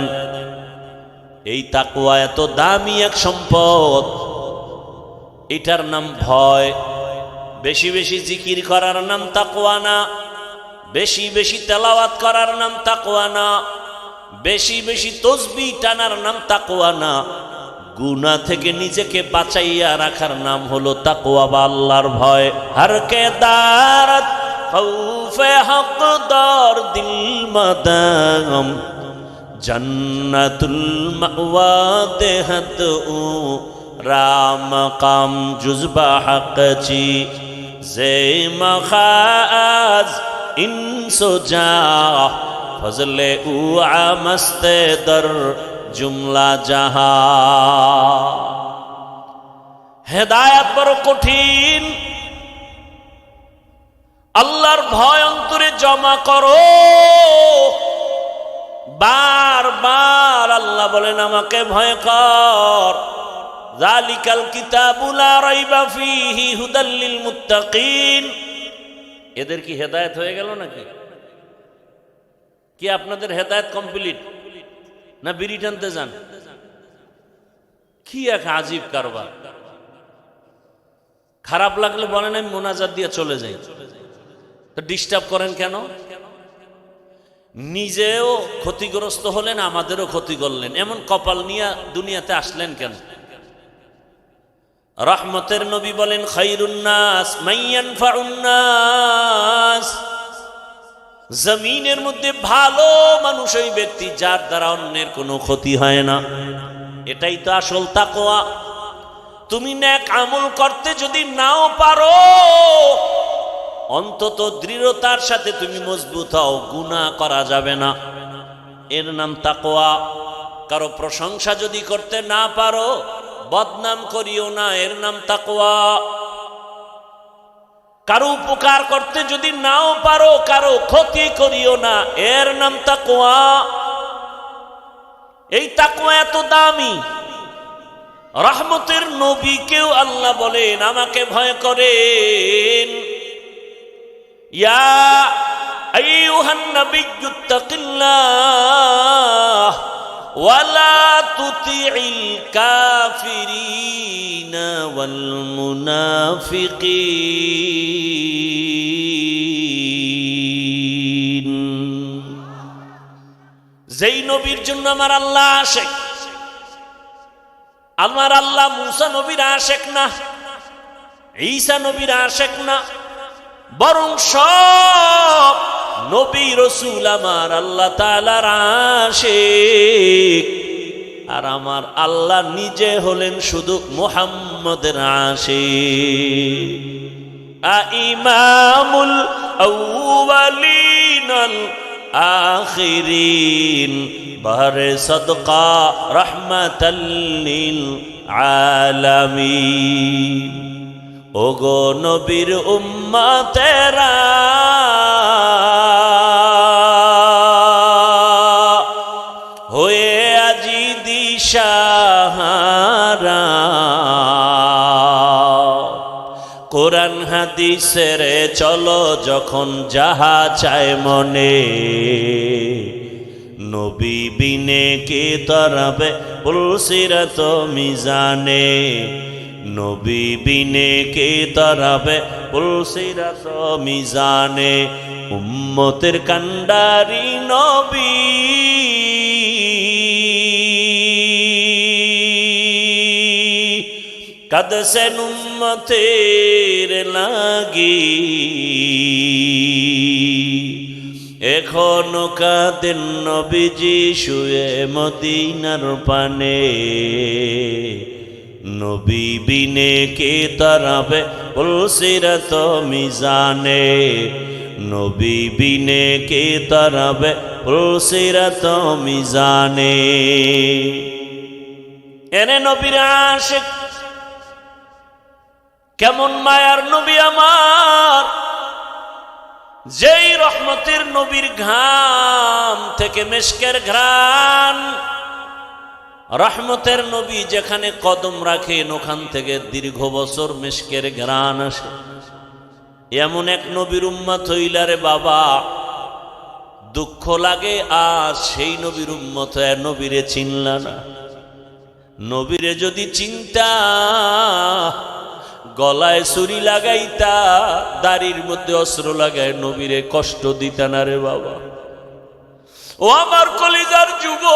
এই তাকওয়া এত দামি এক সম্পদ, এটার নাম ভয়। বেশি বেশি জিকির করার নাম তাকওয়া না, বেশি বেশি তেলাওয়াত করার নাম তাকওয়া না, বেশি বেশি তসবিহ টানার নাম তাকওয়া না। গুনাহ থেকে নিজেকে বাঁচাইয়া রাখার নাম হলো তাকওয়া বা আল্লাহর ভয়। হর কে দারত খৌফে হকদার দিল মাদাম, জন্নতুল মাওয়া দেহত ও রাম কাম জুজবা হকচি জে মখাজ ইনসো যা ফজলে উ আমস্তে দর জুমলা জাহা। হেদায়েত বড় কঠিন। আল্লাহর ভয় অন্তরে জমা করো। বারবার আল্লাহ বলেন আমাকে ভয় কর। যালিকাল কিতাবু লা রাইবা ফীহি হুদাল লিল মুত্তাকিন। এদের কি হেদায়েত হয়ে গেল নাকি? কি আপনাদের হেদায়েত কমপ্লিট না বিড়ি টানতে যান? কি এক আজীব কারবার। খারাপ লাগলে বলেন আমি মোনাজাত দিয়ে চলে যাই, তো ডিস্টার্ব করেন কেন? নিজেও ক্ষতিগ্রস্ত হলেন, আমাদেরও ক্ষতি করলেন। এমন কপাল নিয়ে দুনিয়াতে আসলেন কেন? রহমতের নবী বলেন খায়রুন নাস মান ইয়ানফাউন নাস। জমিনের মধ্যে ভালো মানুষ ওই ব্যক্তি যার দ্বারা অন্যের কোনো ক্ষতি হয় না। এটাই তো আসল তাকওয়া। তুমি নেক আমল করতে যদি নাও পারো, অন্তত দৃঢ়তার সাথে তুমি মজবুত হও, গুনাহ করা যাবে না, এর নাম তাকওয়া। কারো প্রশংসা যদি করতে না পারো, বদনাম করিও না, এর নাম তাকওয়া। কারো উপকার করতে যদি নাও পারো, কারো ক্ষতি করিও না, এর নাম তাকওয়া। এই তাকওয়া এত দামি। রহমতের নবীকেও আল্লাহ বলেন আমাকে ভয় করেন। ইয়া আইয়ুহান নাবিয়্যুত্তাকিল্লাহ ওয়ালা তুতিইল কাফিরিনা ওয়াল মুনাফিকিন। যেই নবীর জন্য আমার আল্লাহ আশেক, আমার আল্লাহ মুসা নবীর আশেক না, ঈসা নবীর আশেক না, বরং সব নবী রাসূল আমার আল্লাহ তাআলার আশিক, আর আমার আল্লাহ নিজে হলেন শুধু মুহাম্মদের আশিক। ইমামুল আউয়ালিন আল আখিরিন বারে সদকা রাহমাতাল লিল আলামিন। ওগো নবীর উম্মতেরা, হয়ে আজি দিশাহারা, কোরআন হাদিসের চলো যখন যাহা চায় মনে, নবী বিনে কে তরাবে পুলসিরাত মিজানে, নবী বিনে কে তরাবে পুলসিরাত মিজানে। উম্মতের কান্ডারি নবী, কাঁদছেন উম্মতের লাগি, এখনো কাঁদেন নবীজি শুয়ে মদিনার পানে, নবী বিনে কে তরাবে পুলসিরাত মিজানে, নবী বিনে কে তরাবে পুলসিরাত মিজানে। এনে নবীর আশিক, কেমন মায়ার নবী আমার, যেই রহমতের নবীর ঘাম থেকে মেশকের ঘ্রাণ, রহমতের নবী যেখানে কদম রাখেন ওখান থেকে দীর্ঘ বছর মেশকের ঘ্রাণ আসে। এমন এক নবীর উম্মত হইলারে বাবা, দুঃখ লাগে আজ সেই নবীর উম্মত নবীরে চিনলা না। নবীরে যদি চিন্তা, গলায় ছুরি লাগাইতা, দাড়ির মধ্যে অস্ত্র লাগায় নবীরে কষ্ট দিতা না রে বাবা। ও আমার কলিজার যুবক,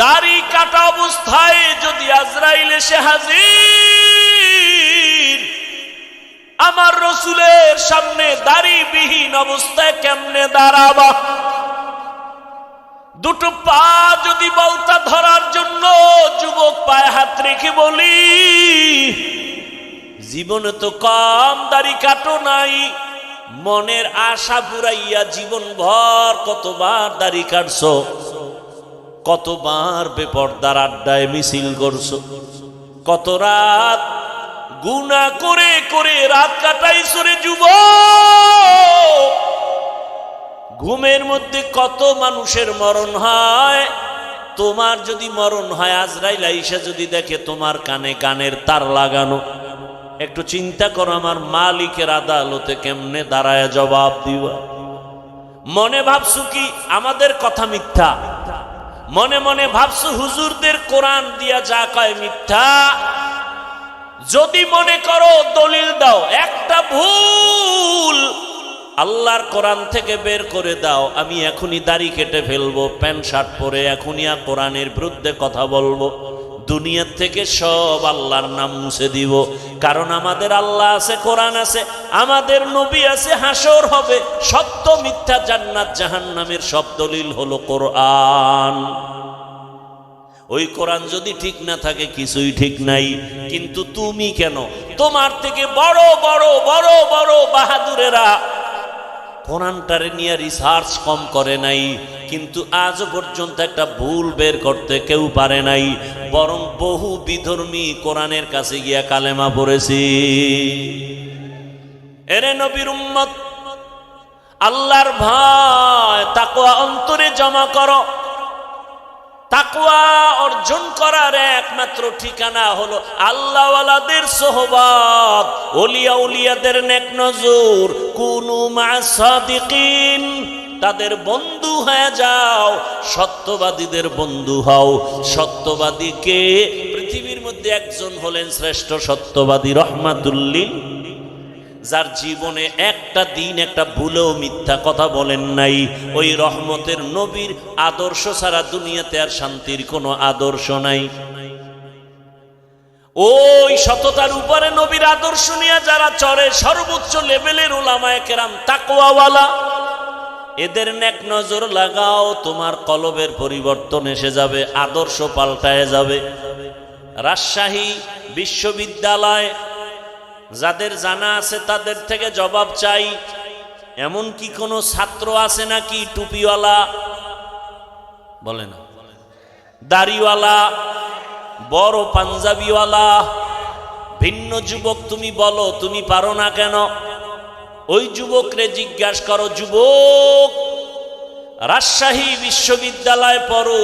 দাড়ি কাটা অবস্থায় যদি আজরাইল এসে হাজির, আমার রসুলের সামনে দাড়িবিহীন অবস্থায় কেমনে দাঁড়াবা? দুটো পা যদি বলতা ধরার জন্য যুবক পায়ে হাত রেখে বলি, জীবনে তো কম দাড়ি কাটো নাই, মনের আশা পুরাইয়া জীবন ভর কতবার দাড়ি কাটছো, কতবার বেপরদার আড্ডায় মিছিল করছো, কত রাত গুনাহ করে করে রাত কাটাইছো রে যুবক। ঘুমের মধ্যে কত মানুষের মরণ হয়, তোমার যদি মরণ হয় আজরাইল আইসা যদি দেখে তোমার কানে কানের তার লাগানো, একটু চিন্তা করো আমার মালিকের আদালতে কেমনে দাঁড়ায় জবাব দিবা। মনে ভাবছো কি আমাদের কথা মিথ্যা, মনে মনে ভাবছো হুজুরদের কোরআন দিয়া যা কয় মিথ্যা। যদি মনে করো দলিল দাও, একটা ভুল আল্লাহর কোরআন থেকে বের করে দাও, আমি এখনই দাড়ি কেটে ফেলবো, প্যান্ট শার্ট পরে এখনই কোরআনের বিরুদ্ধে কথা বলবো, দুনিয়ার থেকে সব আল্লাহর নাম মুছে দিব। কারণ আমাদের আল্লাহ আছে, কোরআন আছে, আমাদের নবী আছে, হাসর হবে, সত্য মিথ্যা জান্নাত জাহান্নামের সব দলিল হলো কোরআন। ওই কোরআন যদি ঠিক না থাকে কিছুই ঠিক নাই। কিন্তু তুমি কেন, তোমার থেকে বড় বড় বড় বড় বাহাদুরেরা কোরআনটারে নিয়ে রিসার্চ কম করে নাই, কিন্তু আজও পর্যন্ত একটা ভুল বের করতে কেউ পারে নাই, বরং বহু বিধর্মী কোরআনের কাছে গিয়া কালেমা পড়েছি। এরে নবীর উম্মত, আল্লাহর ভয় তাকওয়া অন্তরে জমা করো। তাকওয়া অর্জন করার একমাত্র ঠিকানা হলো আল্লাহওয়ালাদের সোহবত, ওলিয়া উলিয়াদের নেক নজর। কুনু মা'আস সাদিকিন, তাদের বন্ধু হয়ে যাও, সত্যবাদীদের বন্ধু হও। সত্যবাদীকে পৃথিবীর মধ্যে একজন হলেন শ্রেষ্ঠ সত্যবাদী রহমাতুল লিল, যার জীবনে একটা দিন একটা ভুলেও মিথ্যা কথা বলেন নাই। ওই রহমতের নবীর আদর্শ ছাড়া দুনিয়াতে আর শান্তির কোনো আদর্শ নাই। ওই সততার উপরে নবীর আদর্শ নিয়ে যারা চড়ে, সর্বোচ্চ লেভেলের উলামায়ে কেরাম তাকওয়াওয়ালা, এদের নেক নজর লাগাও, তোমার কলবের পরিবর্তন এসে যাবে, আদর্শ পাল্টায় যাবে। রাজশাহী বিশ্ববিদ্যালয় যাদের জানা আছে তাদের থেকে জবাব চাই, এমন কি কোনো ছাত্র আছে নাকি টুপিওয়ালা, বলে না, দাড়িওয়ালা, বড় পাঞ্জাবিওয়ালা, ভিন্ন যুবক তুমি বলো তুমি পারো না কেন? ওই যুবকরে জিজ্ঞাসা করো, যুবক রাজশাহী বিশ্ববিদ্যালয় পড়ো,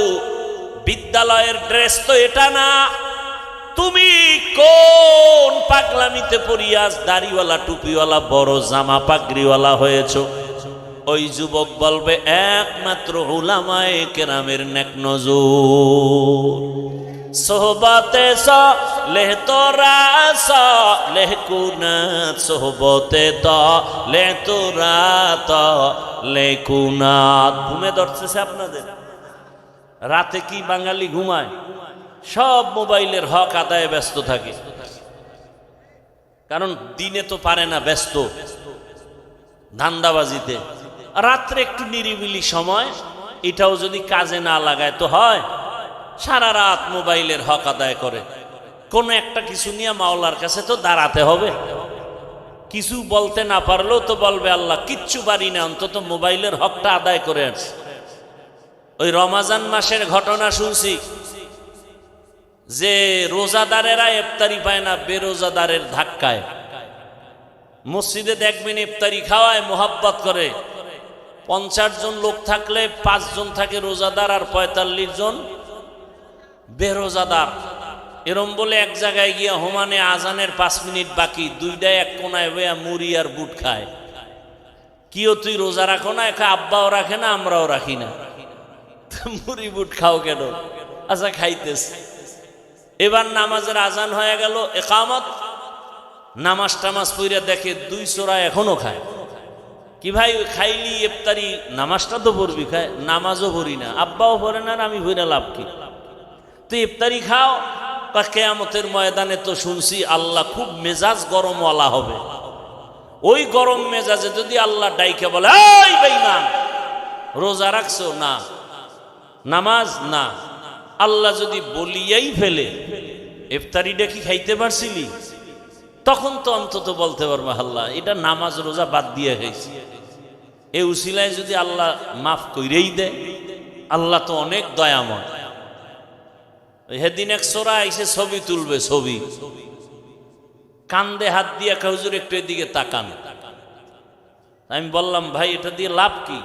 বিদ্যালয়ের ড্রেস তো এটা না, তুমি কোন পাগলামিতে পড়িয়াস দাড়িওয়ালা টুপিওয়ালা বড় জামা পাগড়িওয়ালা হয়েছো? ওই যুবক বলবে একমাত্র উলামায়ে কেরামের নেক নজর। সোহবতে সালেহ তোরা সালেহ কুনাত, সোহবতে তালেহ তোরা তালেহ কুনাত। ঘুমে ধরতেছে আপনাদের? রাতে কি বাঙালি ঘুমায়? সব মোবাইলের হক আদায়ে ব্যস্ত থাকে, কারণ দিনে তো পারে না, ব্যস্ত ধান্দাবাজিতে। রাত্রে একটু নিরিবিলি সময়, এটাও যদি কাজে না লাগায় তো হয়, সারা রাত মোবাইলের হক আদায় করে। কোন একটা কিছু নিয়ে মাওলার কাছে তো দাঁড়াতে হবে, কিছু বলতে না পারলেও তো বলবে আল্লাহ কিচ্ছু পারি না, অন্তত মোবাইলের হকটা আদায় করে আসছে। ওই রমাজান মাসের ঘটনা শুনছি যে রোজাদারেরা ইফতারি পায় না বেরোজাদারের ধাক্কায়। মসজিদে দেখবেন ইফতারি খাওয়ায়, মোহাব্বত করে, 50 জন লোক থাকলে 5 জন থাকে রোজাদার আর 45 জন বেরোজাদার। এরম বলে এক জায়গায় গিয়া হোমানে আজানের 5 মিনিট বাকি, দুইটাই এক কোনায় বইয়া মুড়ি আর বুট খায়। কিও তুই রোজা রাখো না? একা আব্বাও রাখে না, আমরাও রাখি না, মুড়ি বুট খাও কেন? আচ্ছা খাইতেছে। এবার নামাজের আজান হয়ে গেল, একামত, নামাজ টামাজ পইরা দেখে 2 চোরা এখনো খায়। কি ভাই খাইলি ইফতারি, নামাজটা তো পড়বি, খায় নামাজও পড়ি না, আব্বাও পড়ে না, আমি পড়ে লাভ কি? তুই ইফতারি খাও, কিয়ামতের ময়দানে তো শুনছি আল্লাহ খুব মেজাজ গরমওয়ালা হবে। ওই গরম মেজাজে যদি আল্লাহ ডাইকে বলে এই বেঈমান রোজা রাখছো না, নামাজ না, আল্লাহ যদি বলিয়াই ফেলে ইফতারিটা কি খাইতে পারছিলি, তখন তো অন্তত বলতে পারবো আল্লাহ এটা নামাজ রোজা বাদ দিয়ে খাইছি। এই উসিলায় যদি আল্লাহ মাফ কইরেই দেয়, আল্লাহ তো অনেক দয়াময়। সেদিন এক সোরা এসে ছবি তুলবে, ছবি কান্দে হাত দিয়ে, হুজুর একটু এদিকে তাকান। আমি বললাম ভাই এটা দিয়ে লাভ কি?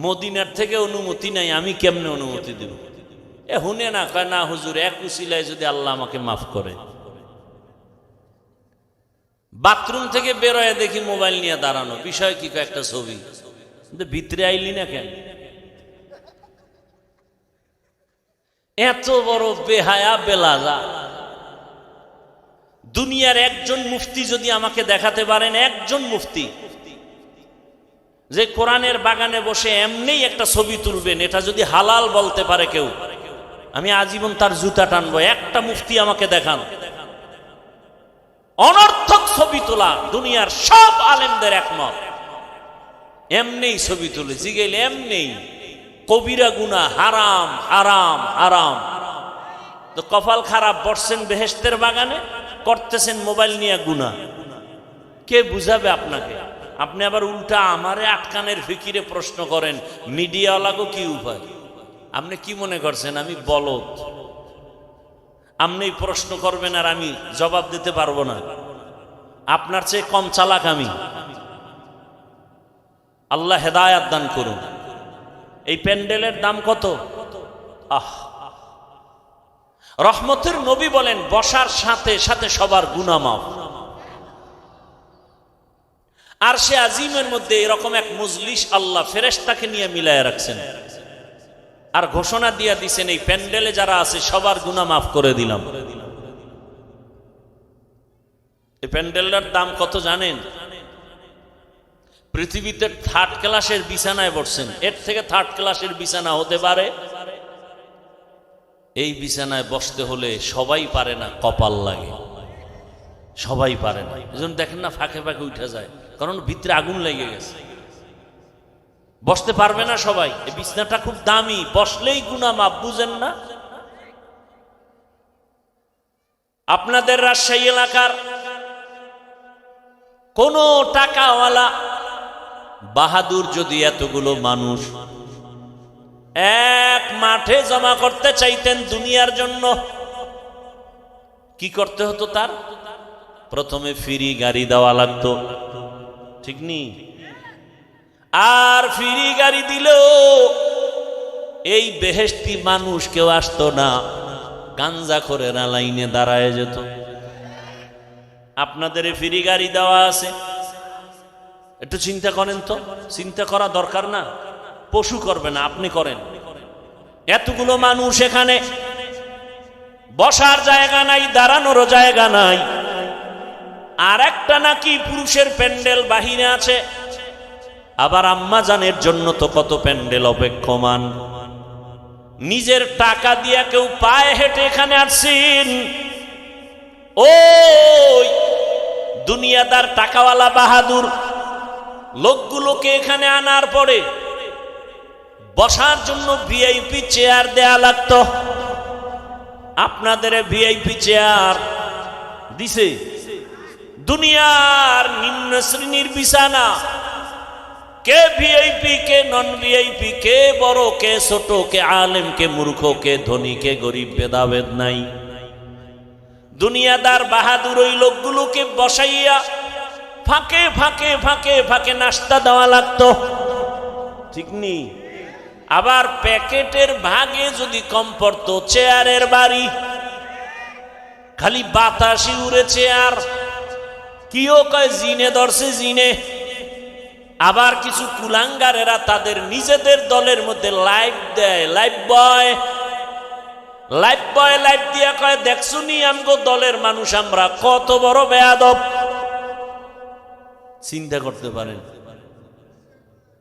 মদিনার থেকে অনুমতি নাই, আমি কেমনে অনুমতি দেব? হুনে না, কয় না হুজুর এক উসিলায় যদি আল্লাহ আমাকে মাফ করে। বাথরুম থেকে বেরোয় দেখি মোবাইল নিয়ে দাঁড়ানো, বিষয় কি? একটা ছবি। ভিতরে আইলি না কেন? এত বড় বেহায়া বেলাজা। দুনিয়ার একজন মুফতি যদি আমাকে দেখাতে পারেন, একজন মুফতি যে কোরআনের বাগানে বসে এমনি একটা ছবি তুলবেন, এটা যদি হালাল বলতে পারে কেউ, আমি আজীবন তার জুতা টানবো। একটা মুফতি আমাকে দেখান। অনর্থক ছবি তোলা দুনিয়ার সব আলেমদের একমত, এমনি ছবি তুলে জিগেলে এমনি কবিরা গুনাহ, হারাম হারাম হারাম। তো কপাল খারাপ, বসছেন বেহেশতের বাগানে, করতেছেন মোবাইল নিয়ে গুনাহ। কে বুঝাবে আপনাকে? আপনি আবার উল্টা আমারে আটকানের ফিকিরে প্রশ্ন করেন, মিডিয়াওয়ালাকে কি উপায়? আপনি কি মনে করছেন আমি বলদ? আপনি প্রশ্ন করবেন আর আমি জবাব দিতে পারবো না? আপনার চেয়ে কম চালাক আমি। আল্লাহ হেদায়াত দান করুন। এই প্যান্ডেলের দাম কত? রহমতের নবী বলেন বসার সাথে সাথে সবার গুনাহ মাফ। আর সে আজিমের মধ্যে এরকম এক মজলিস আল্লাহ ফেরেশতাকে নিয়ে মিলায় রাখছেন, আর ঘোষণা দিয়ে দিছেন এই প্যান্ডেলে যারা আছে সবার গুনাহ মাফ করে দিলাম। এই প্যান্ডেলটার দাম কত জানেন? পৃথিবীতে 3rd ক্লাসের বিছানায় বসছেন, এর থেকে 3rd ক্লাসের বিছানা হতে পারে? এই বিছানায় বসতে হলে সবাই পারে না, কপাল লাগে, সবাই পারে না। এজন্য দেখেন না ফাঁকে ফাঁকে উঠে যায়, কারণ ভিতরে আগুন লেগে গেছে, বসতে পারবে না সবাই। এই বিছানাটা খুব দামি, বসলেই গুনাহ মাফ, বুঝেন না? আপনাদের রাজশাহী এলাকার কোন টাকাওয়ালা বাহাদুর যদি এতগুলো মানুষ এক মাঠে জমা করতে চাইতেন দুনিয়ার জন্য, কি করতে হতো? তার প্রথমে ফ্রি গাড়ি দেওয়া লাগতো, ঠিক নি? আর ফ্রি গাড়ি দিলেও এই বেহেশতি মানুষ কেউ আসতো না, গাঞ্জা করে না লাইনে দাঁড়ায় যেত। আপনাদের ফ্রি গাড়ি দেওয়া আছে, একটু চিন্তা করেন তো। চিন্তা করা দরকার না? পশু করবে না, আপনি করেন। এতগুলো মানুষ এখানে, বসার জায়গা নাই, দাঁড়ানোর জায়গা নাই। আর একটা নাকি পুরুষের প্যান্ডেল বাহিরে আছে, আবার আম্মা জানের জন্য তো কত প্যান্ডেল অপেক্ষমান। নিজের টাকা দিয়া কেউ পায়ে হেঁটে এখানে আসছেন। ওই দুনিয়াদার টাকাওয়ালা বাহাদুর লোকগুলোকে এখানে আনার পরে বসার জন্য ভিআইপি চেয়ার দেয়া লাগতো। আপনাদের ভিআইপি চেয়ার দিছে? দুনিয়ার নিম্ন শ্রেণীর বিছানা, কে ভিআইপি কে নন ভিআইপি, কে বড় কে ছোট, কে আলেম কে মূর্খ, কে ধনী কে গরিব, ভেদাভেদ নাই। দুনিয়াদার বাহাদুর ওই লোকগুলোকে বসাইয়া ফাঁকে ফাঁকে ফাঁকে ফাঁকে নাস্তা দেওয়া লাগতো, ঠিক নি? আবার প্যাকেটের ভাগে যদি কম পড়তো, চেয়ারের বাড়ি, খালি বাতাসি উড়ে চেয়ার, কিও কয় জিনে ধরছে জিনে। আবার কিছু কুলাঙ্গারেরা তাদের নিজেদের দলের মধ্যে লাইভ দেয়, লাইভ বয় লাইভ দিয়া কয়, দেখছুনি আমগো দলের মানুষ আমরা কত বড় বেয়াদব। চিন্তা করতে পারেন?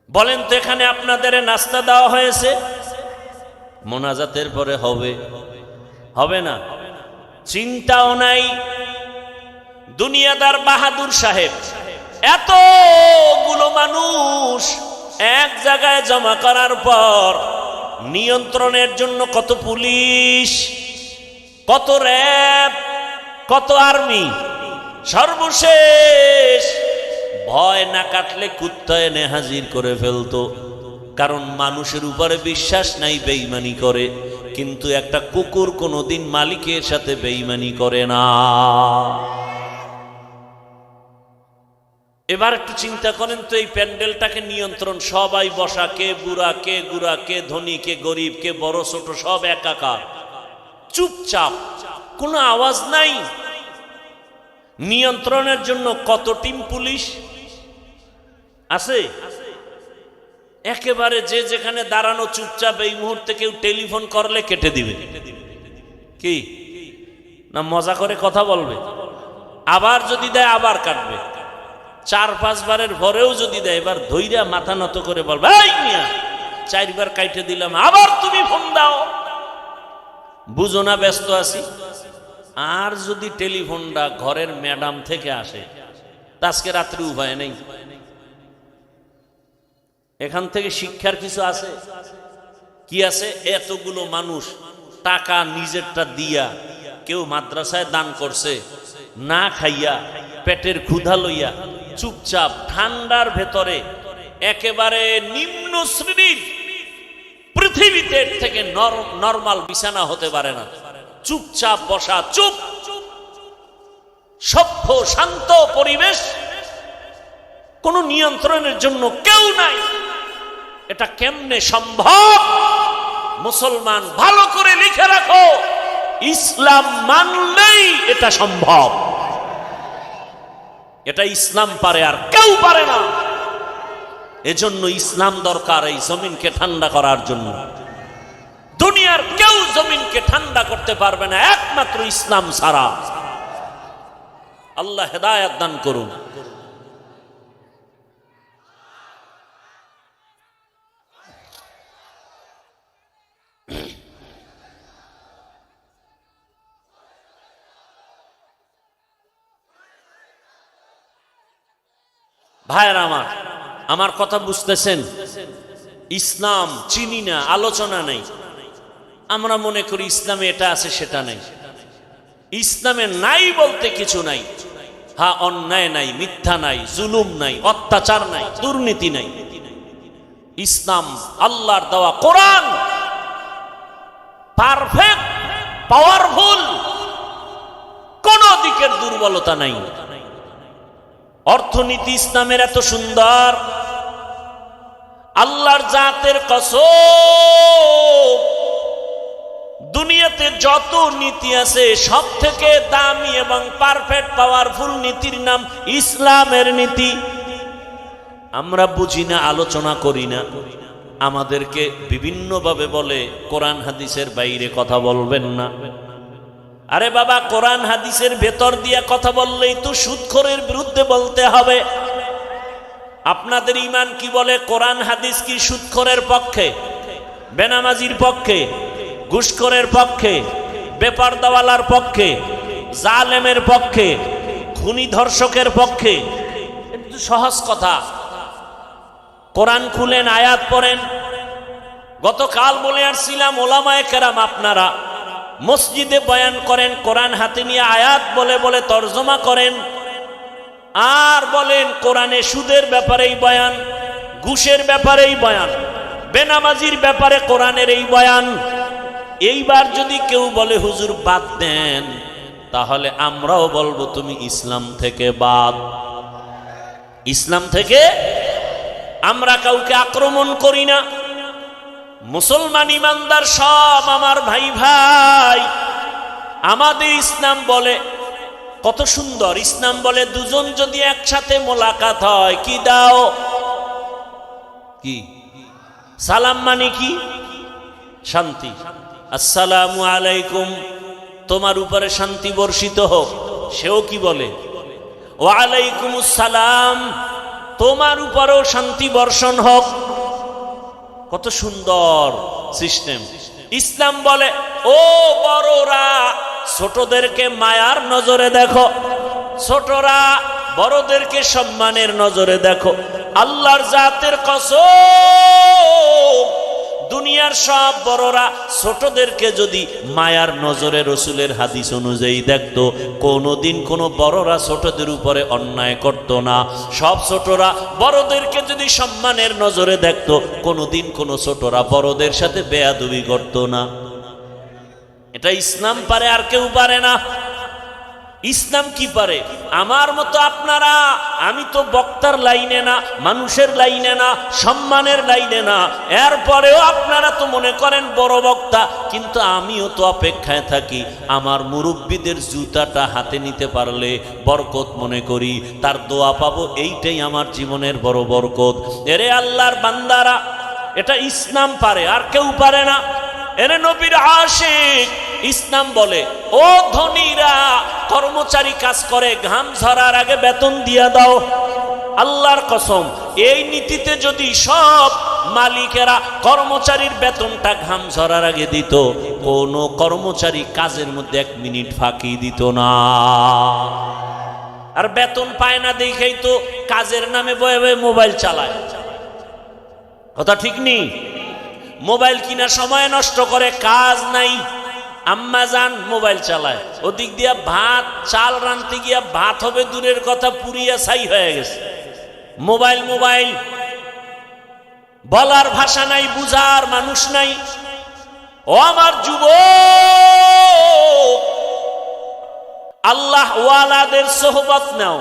বলেন তো, এখানে আপনাদের নাস্তা দেওয়া হয়েছে, মোনাজাতের পরে হবে? হবে না? চিন্তাও নাই। দুনিয়াদার বাহাদুর সাহেব এতগুলো মানুষ এক জায়গায় জমা করার পর নিয়ন্ত্রণের জন্য কত পুলিশ, কত র্যাব, কত আর্মি, সর্বশেষ ভয় না কাটলে কুত্তা এনে হাজির করে ফেলতো। কারণ মানুষের উপরে বিশ্বাস নাই, বেঈমানি করে। কিন্তু একটা কুকুর কোনোদিন মালিকের সাথে বেঈমানি করে না। এবার একটু চিন্তা করেন তো, এই প্যান্ডেলটাকে নিয়ন্ত্রণ, সবাই বসা, কে বুড়া কে গুড়া, কে ধনী কে গরিব, কে বড় ছোট, সব একাকার, চুপচাপ, কোনো আওয়াজ নাই। নিয়ন্ত্রণের জন্য কত টিম পুলিশ আছে? একেবারে যে যেখানে দাঁড়ানো চুপচাপ, এই মুহূর্তে কেউ টেলিফোন করলে কেটে দিবে, কি না মজা করে কথা বলবে, আবার যদি দেয় আবার কাটবে। 4-5 বারের পরেও যদি দেয়, এবার ধৈর্য মাথা নত করে বলবে, এই মিয়া 4 বার কাইটে দিলাম, আবার তুমি ফোন দাও, বুঝো না ব্যস্ত আছি। আর যদি টেলিফোনটা ঘরের ম্যাডাম থেকে আসে, আজকে রাত্রে উপায় নেই। এখান থেকে শিক্ষার কিছু আছে? কি আছে? এতগুলো মানুষ টাকা নিজেরটা দিয়া, কেউ মাদ্রাসায় দান করছে, না খাইয়া পেটের ক্ষুধা লইয়া চুপচাপ ঠান্ডার ভেতরে, একেবারে নিম্ন শ্রেণীর, পৃথিবীতে থেকে নরমাল বিছানা হতে পারে না, চুপচাপ বসা, চুপ, সভ্য শান্ত পরিবেশ, কোন নিয়ন্ত্রণের জন্য কেউ নাই। এটা কেমনে সম্ভব? মুসলমান ভালো করে লিখে রাখো, ইসলাম মানলেই এটা সম্ভব। এটা ইসলাম পারে, আর কেউ পারে না। এজন্য ইসলাম দরকার এই জমিনকে ঠান্ডা করার জন্য। দুনিয়ার কেউ জমিনকে ঠান্ডা করতে পারবে না, একমাত্র ইসলাম ছাড়া। আল্লাহ হেদায়েত দান করুন। ভাইয়ের আমার কথা বুঝতেছেন? ইসলাম চিনি না, আলোচনা নেই। আমরা মনে করি ইসলামে এটা আছে সেটা নেই। ইসলামে নাই বলতে কিছু নাই। হ্যাঁ, অন্যায় নাই, মিথ্যা নাই, জুলুম নাই, অত্যাচার নাই, দুর্নীতি নাই। ইসলাম আল্লাহর দেওয়া কোরআন পারফেক্ট, পাওয়ারফুল, কোন দিকের দুর্বলতা নাই। অর্থনীতি ইসলামের এত সুন্দর, আল্লাহর জাতের কসম, দুনিয়াতে যত নীতি আছে সব থেকে দামি এবং পারফেক্ট পাওয়ারফুল নীতির নাম ইসলামের নীতি। আমরা বুঝি না, আলোচনা করি না। আমাদেরকে বিভিন্নভাবে বলে কোরআন হাদিসের বাইরে কথা বলবেন না। আরে বাবা, কোরআন হাদিসের ভেতর দিয়ে কথা বললেই তো সুদখোরের বিরুদ্ধে বলতে হবে। আপনাদের ঈমান কি বলে? কোরআন হাদিস কি সুদখোরের পক্ষে, বেনামাজির পক্ষে, ঘুষখোরের পক্ষে, বেপরদাওয়ালার পক্ষে, জালেমের পক্ষে, খুনি ধর্ষকের পক্ষে? একটু সহজ কথা। কোরআন খুলেন, আয়াত পড়েন। গতকাল বলে আসছিলাম, ওলামায়ে কেরাম আপনারা মসজিদে বয়ান করেন, কোরআন হাতে নিয়ে আয়াত বলে বলে তর্জমা করেন, আর বলেন কোরআনে সুদের ব্যাপারেই বয়ান, ঘুষের ব্যাপারেই বয়ান, বেনামাজির ব্যাপারে কোরআনের এই বয়ান। এইবার যদি কেউ বলে হুজুর বাদ দেন, তাহলে আমরাও বলবো তুমি ইসলাম থেকে বাদ। ইসলাম থেকে আমরা কাউকে আক্রমণ করি না। মুসলমান ইমানদার সব আমার ভাই ভাই। আমাদের ইসলাম বলে, কত সুন্দর ইসলাম বলে, দুজন যদি একসাথে মোলাকাত হয়, কি দাও? কি সালাম মানে কি? শান্তি। আসসালামু আলাইকুম, তোমার উপরে শান্তি বর্ষিত হোক। সেও কি বলে? ওয়া আলাইকুমুস সালাম, তোমার উপরেও শান্তি বর্ষণ হোক। কত সুন্দর সিস্টেম। ইসলাম বলে, ও বড়রা ছোটদেরকে মায়ার নজরে দেখো, ছোটরা বড়দেরকে সম্মানের নজরে দেখো। আল্লাহর জাতের কসম, দুনিয়ার সব বড়রা ছোটদেরকে যদি মায়ার নজরে রসুলের হাদিস অনুযায়ী দেখতো, কোনোদিন কোনো বড়রা ছোটদের উপরে অন্যায় করত না। সব ছোটরা বড়দেরকে যদি সম্মানের নজরে দেখতো, কোনোদিন কোনো ছোটরা বড়দের সাথে বেয়াদবি করত না। এটা ইসলাম পারে, আর কেউ পারে না। ইসলাম কি পারে? আমার মতো আপনারা, আমি তো বক্তার লাইনে না, মানুষের লাইনে না, সম্মানের লাইনে না। এরপরেও আপনারা তো মনে করেন বড় বক্তা, কিন্তু আমিও তো অপেক্ষায় থাকি। আমার মুরব্বীদের জুতাটা হাতে নিতে পারলে বরকত মনে করি, তার দোয়া পাবো, এইটাই আমার জীবনের বড় বরকত। এরে আল্লাহর বান্দারা, এটা ইসলাম পারে, আর কেউ পারে না। এরে নবীর আশিক, ইসলাম বলে, ও ধনীরা, কর্মচারী কাজ করে, ঘাম ঝরার আগে বেতন দিয়া দাও। আল্লাহর কসম, এই নীতিতে যদি সব মালিকেরা কর্মচারীর বেতনটা ঘাম ঝরার আগে দিত, কোনো কর্মচারী কাজের মধ্যে 1 মিনিট ফাঁকি দিত না। আর বেতন পায় না দেখেই তো কাজের নামে বয়ে বয়ে মোবাইল চালায়। কথা ঠিক নেই? মোবাইল কিনা সময় নষ্ট করে, কাজ নাই, আম্মা যান মোবাইল চালায়। ওদিক দিয়া ভাত চাল রাঁধতে গিয়া ভাত হবে দূরের কথা, পুরিয়া ছাই হয়ে গেছে। মোবাইল মোবাইল, বলার ভাষা নাই, বুঝার মানুষ নাই। ও আমার যুবক, আল্লাহ ওয়ালাদের সোহবত নাও।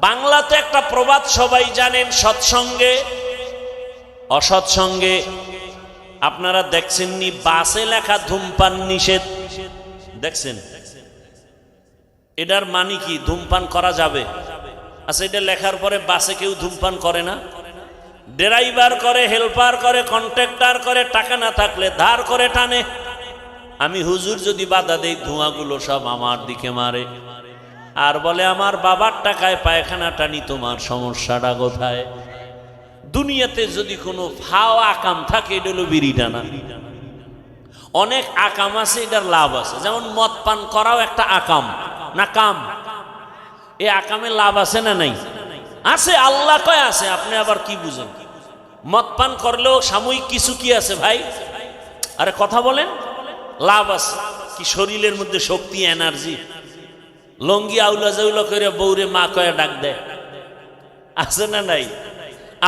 বাংলাতে একটা প্রবাদ সবাই জানেন, সৎসঙ্গে অসৎসঙ্গে। আপনারা দেখছেননি বাসে লেখা ধূমপান নিষেধ? দেখছেন? এটার মানে কি? ধূমপান করা যাবে? আচ্ছা, এটা লেখার পরে বাসে কেউ ধূমপান করে না? ড্রাইভার করে, হেল্পার করে, কন্ট্রাক্টর করে, টাকা না থাকলে ধার করে টানে। আমি হুজুর যদি বাধা দেই, ধোঁয়াগুলো সব আমার দিকে মারে, আর বলে আমার বাবার টাকায় পায়খানা টানি, তোমার সমস্যাটা কোথায়? দুনিয়াতে যদি কোনো ফাও আকাম থাকে, এটা হলো বিড়ি টানা। অনেক আকাম আছে, এটার লাভ আছে। যেমন মদ পান করাও একটা আকাম না কাম? এই আকামে লাভ আছে না নাই? আছে, আল্লাহ কয় আছে, আপনি আবার কি বুঝেন? মদ পান করলেও সাময়িক কিছু কি আছে ভাই? আরে কথা বলেন, লাভ আছে কি? শরীরের মধ্যে শক্তি, এনার্জি। লঙ্গি আউলা জাউলা করে বউরে মা কয়ে ডাক দেয়, আছে না নাই?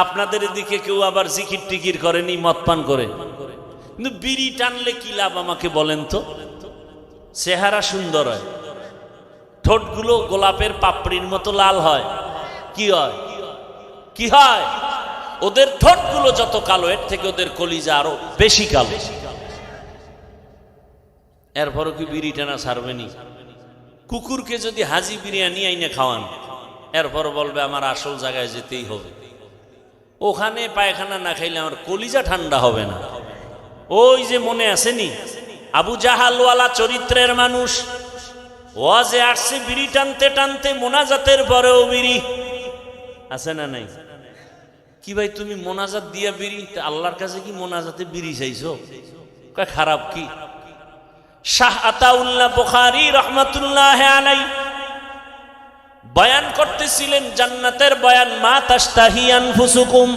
আপনাদের এদিকে কেউ আবার জিকির টিকির করেনি মদ পান করে, কিন্তু বিড়ি টানলে কি লাভ আমাকে বলেন তো? চেহারা সুন্দর হয়, ঠোঁটগুলো গোলাপের পাপড়ির মতো লাল হয়, কি হয়? কি হয়? ওদের ঠোঁটগুলো যত কালো, এর থেকে ওদের কলিজা আরো বেশি কালো। এরপরও কি বিড়ি টানা ছাড়বেনি? কুকুরকে যদি হাজি বিরিয়ানি আইনে খাওয়ান, এরপর বলবে আমার আসল জায়গায় যেতেই হবে, ওখানে পায়খানা না খাইলে আমার কলিজা ঠান্ডা হবে না। ওই যে মনে আসেনি আবু জাহালওয়ালা চরিত্রের মানুষ, ওয়াজে আসছে বিড়ি টানতে টানতে, মোনাজাতের পরেও বিড়ি, আছে না নাই? কি ভাই তুমি মোনাজাত দিয়া বিড়ি, আল্লাহর কাছে কি মোনাজাতে বিড়ি চাইছো? কয় খারাপ কি? শাহ আতাউল্লাহ বুখারী রহমাতুল্লাহ আলাইহি বয়ান করতেছিলেন জান্নাতের বয়ান, মা তাশতাহি আনফুসুকুম,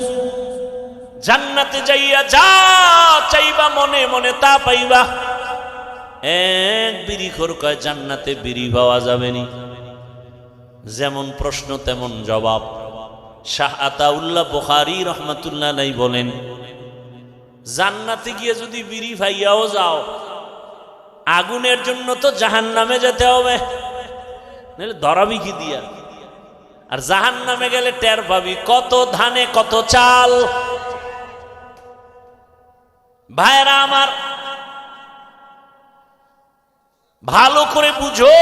জান্নাতে যাইয়া যা চাইবা মনে মনে তা পাইবা। এক বিড়িখোর কয় জান্নাতে বিড়ি পাওয়া যাবে নি। যেমন প্রশ্ন তেমন জবাব। শাহ আতাউল্লাহ বুখারী রহমাতুল্লাহ আলাইহি বলেন, জান্নাতে গিয়ে যদি বিড়ি পাইয়াও যাও, আগুনের জন্য তো জাহান্নামে যেতে হবে, নাহলে ধরাবি কি দিয়া? আর জাহান্নামে গেলে টের পাবি কত ধানে কত চাল। ভাইরা আমার, ভালো করে বুঝো,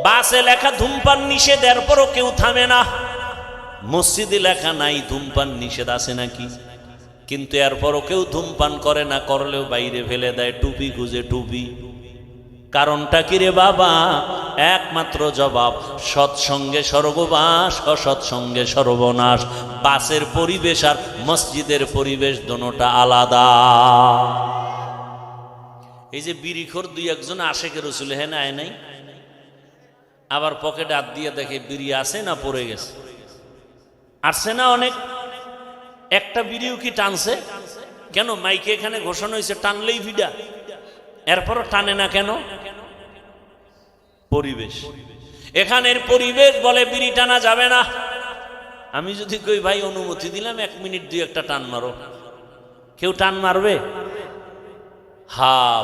বাসে লেখা ধূমপান নিষেধ, এরপরও কেউ থামে না। মসজিদে লেখা নাই ধূমপান নিষেধ, আছে নাকি? কিন্তু এরপরও কেউ ধূমপান করে না, করলেও বাইরে ফেলে দেয়, টুপি খুঁজে টুপি। কারণটা কি রে বাবা? একমাত্র জবাব, সৎসঙ্গে স্বর্গবাস, অসৎসঙ্গে সর্বনাশ। বাসের পরিবেশ আর মসজিদের পরিবেশ দোনোটা আলাদা। এই যে বিড়িখোর দুই একজন আশেকের রসুল হ্যাঁ না, আয় নাই, আবার পকেটে হাত দিয়ে দেখে বিড়ি আছে না পড়ে গেছে। আসছে না অনেক, একটা বিড়িও কি টানছে? কেন? মাইকে এখানে ঘোষণা হয়েছে টানলেই ভিড়া, এরপরও টানে না কেন? পরিবেশ, এখানের পরিবেশ বলে বিড়ি টানা যাবে না। আমি যদি কই ভাই অনুমতি দিলাম 1 মিনিট 2 একটা টান মারো, কেউ টান মারবে?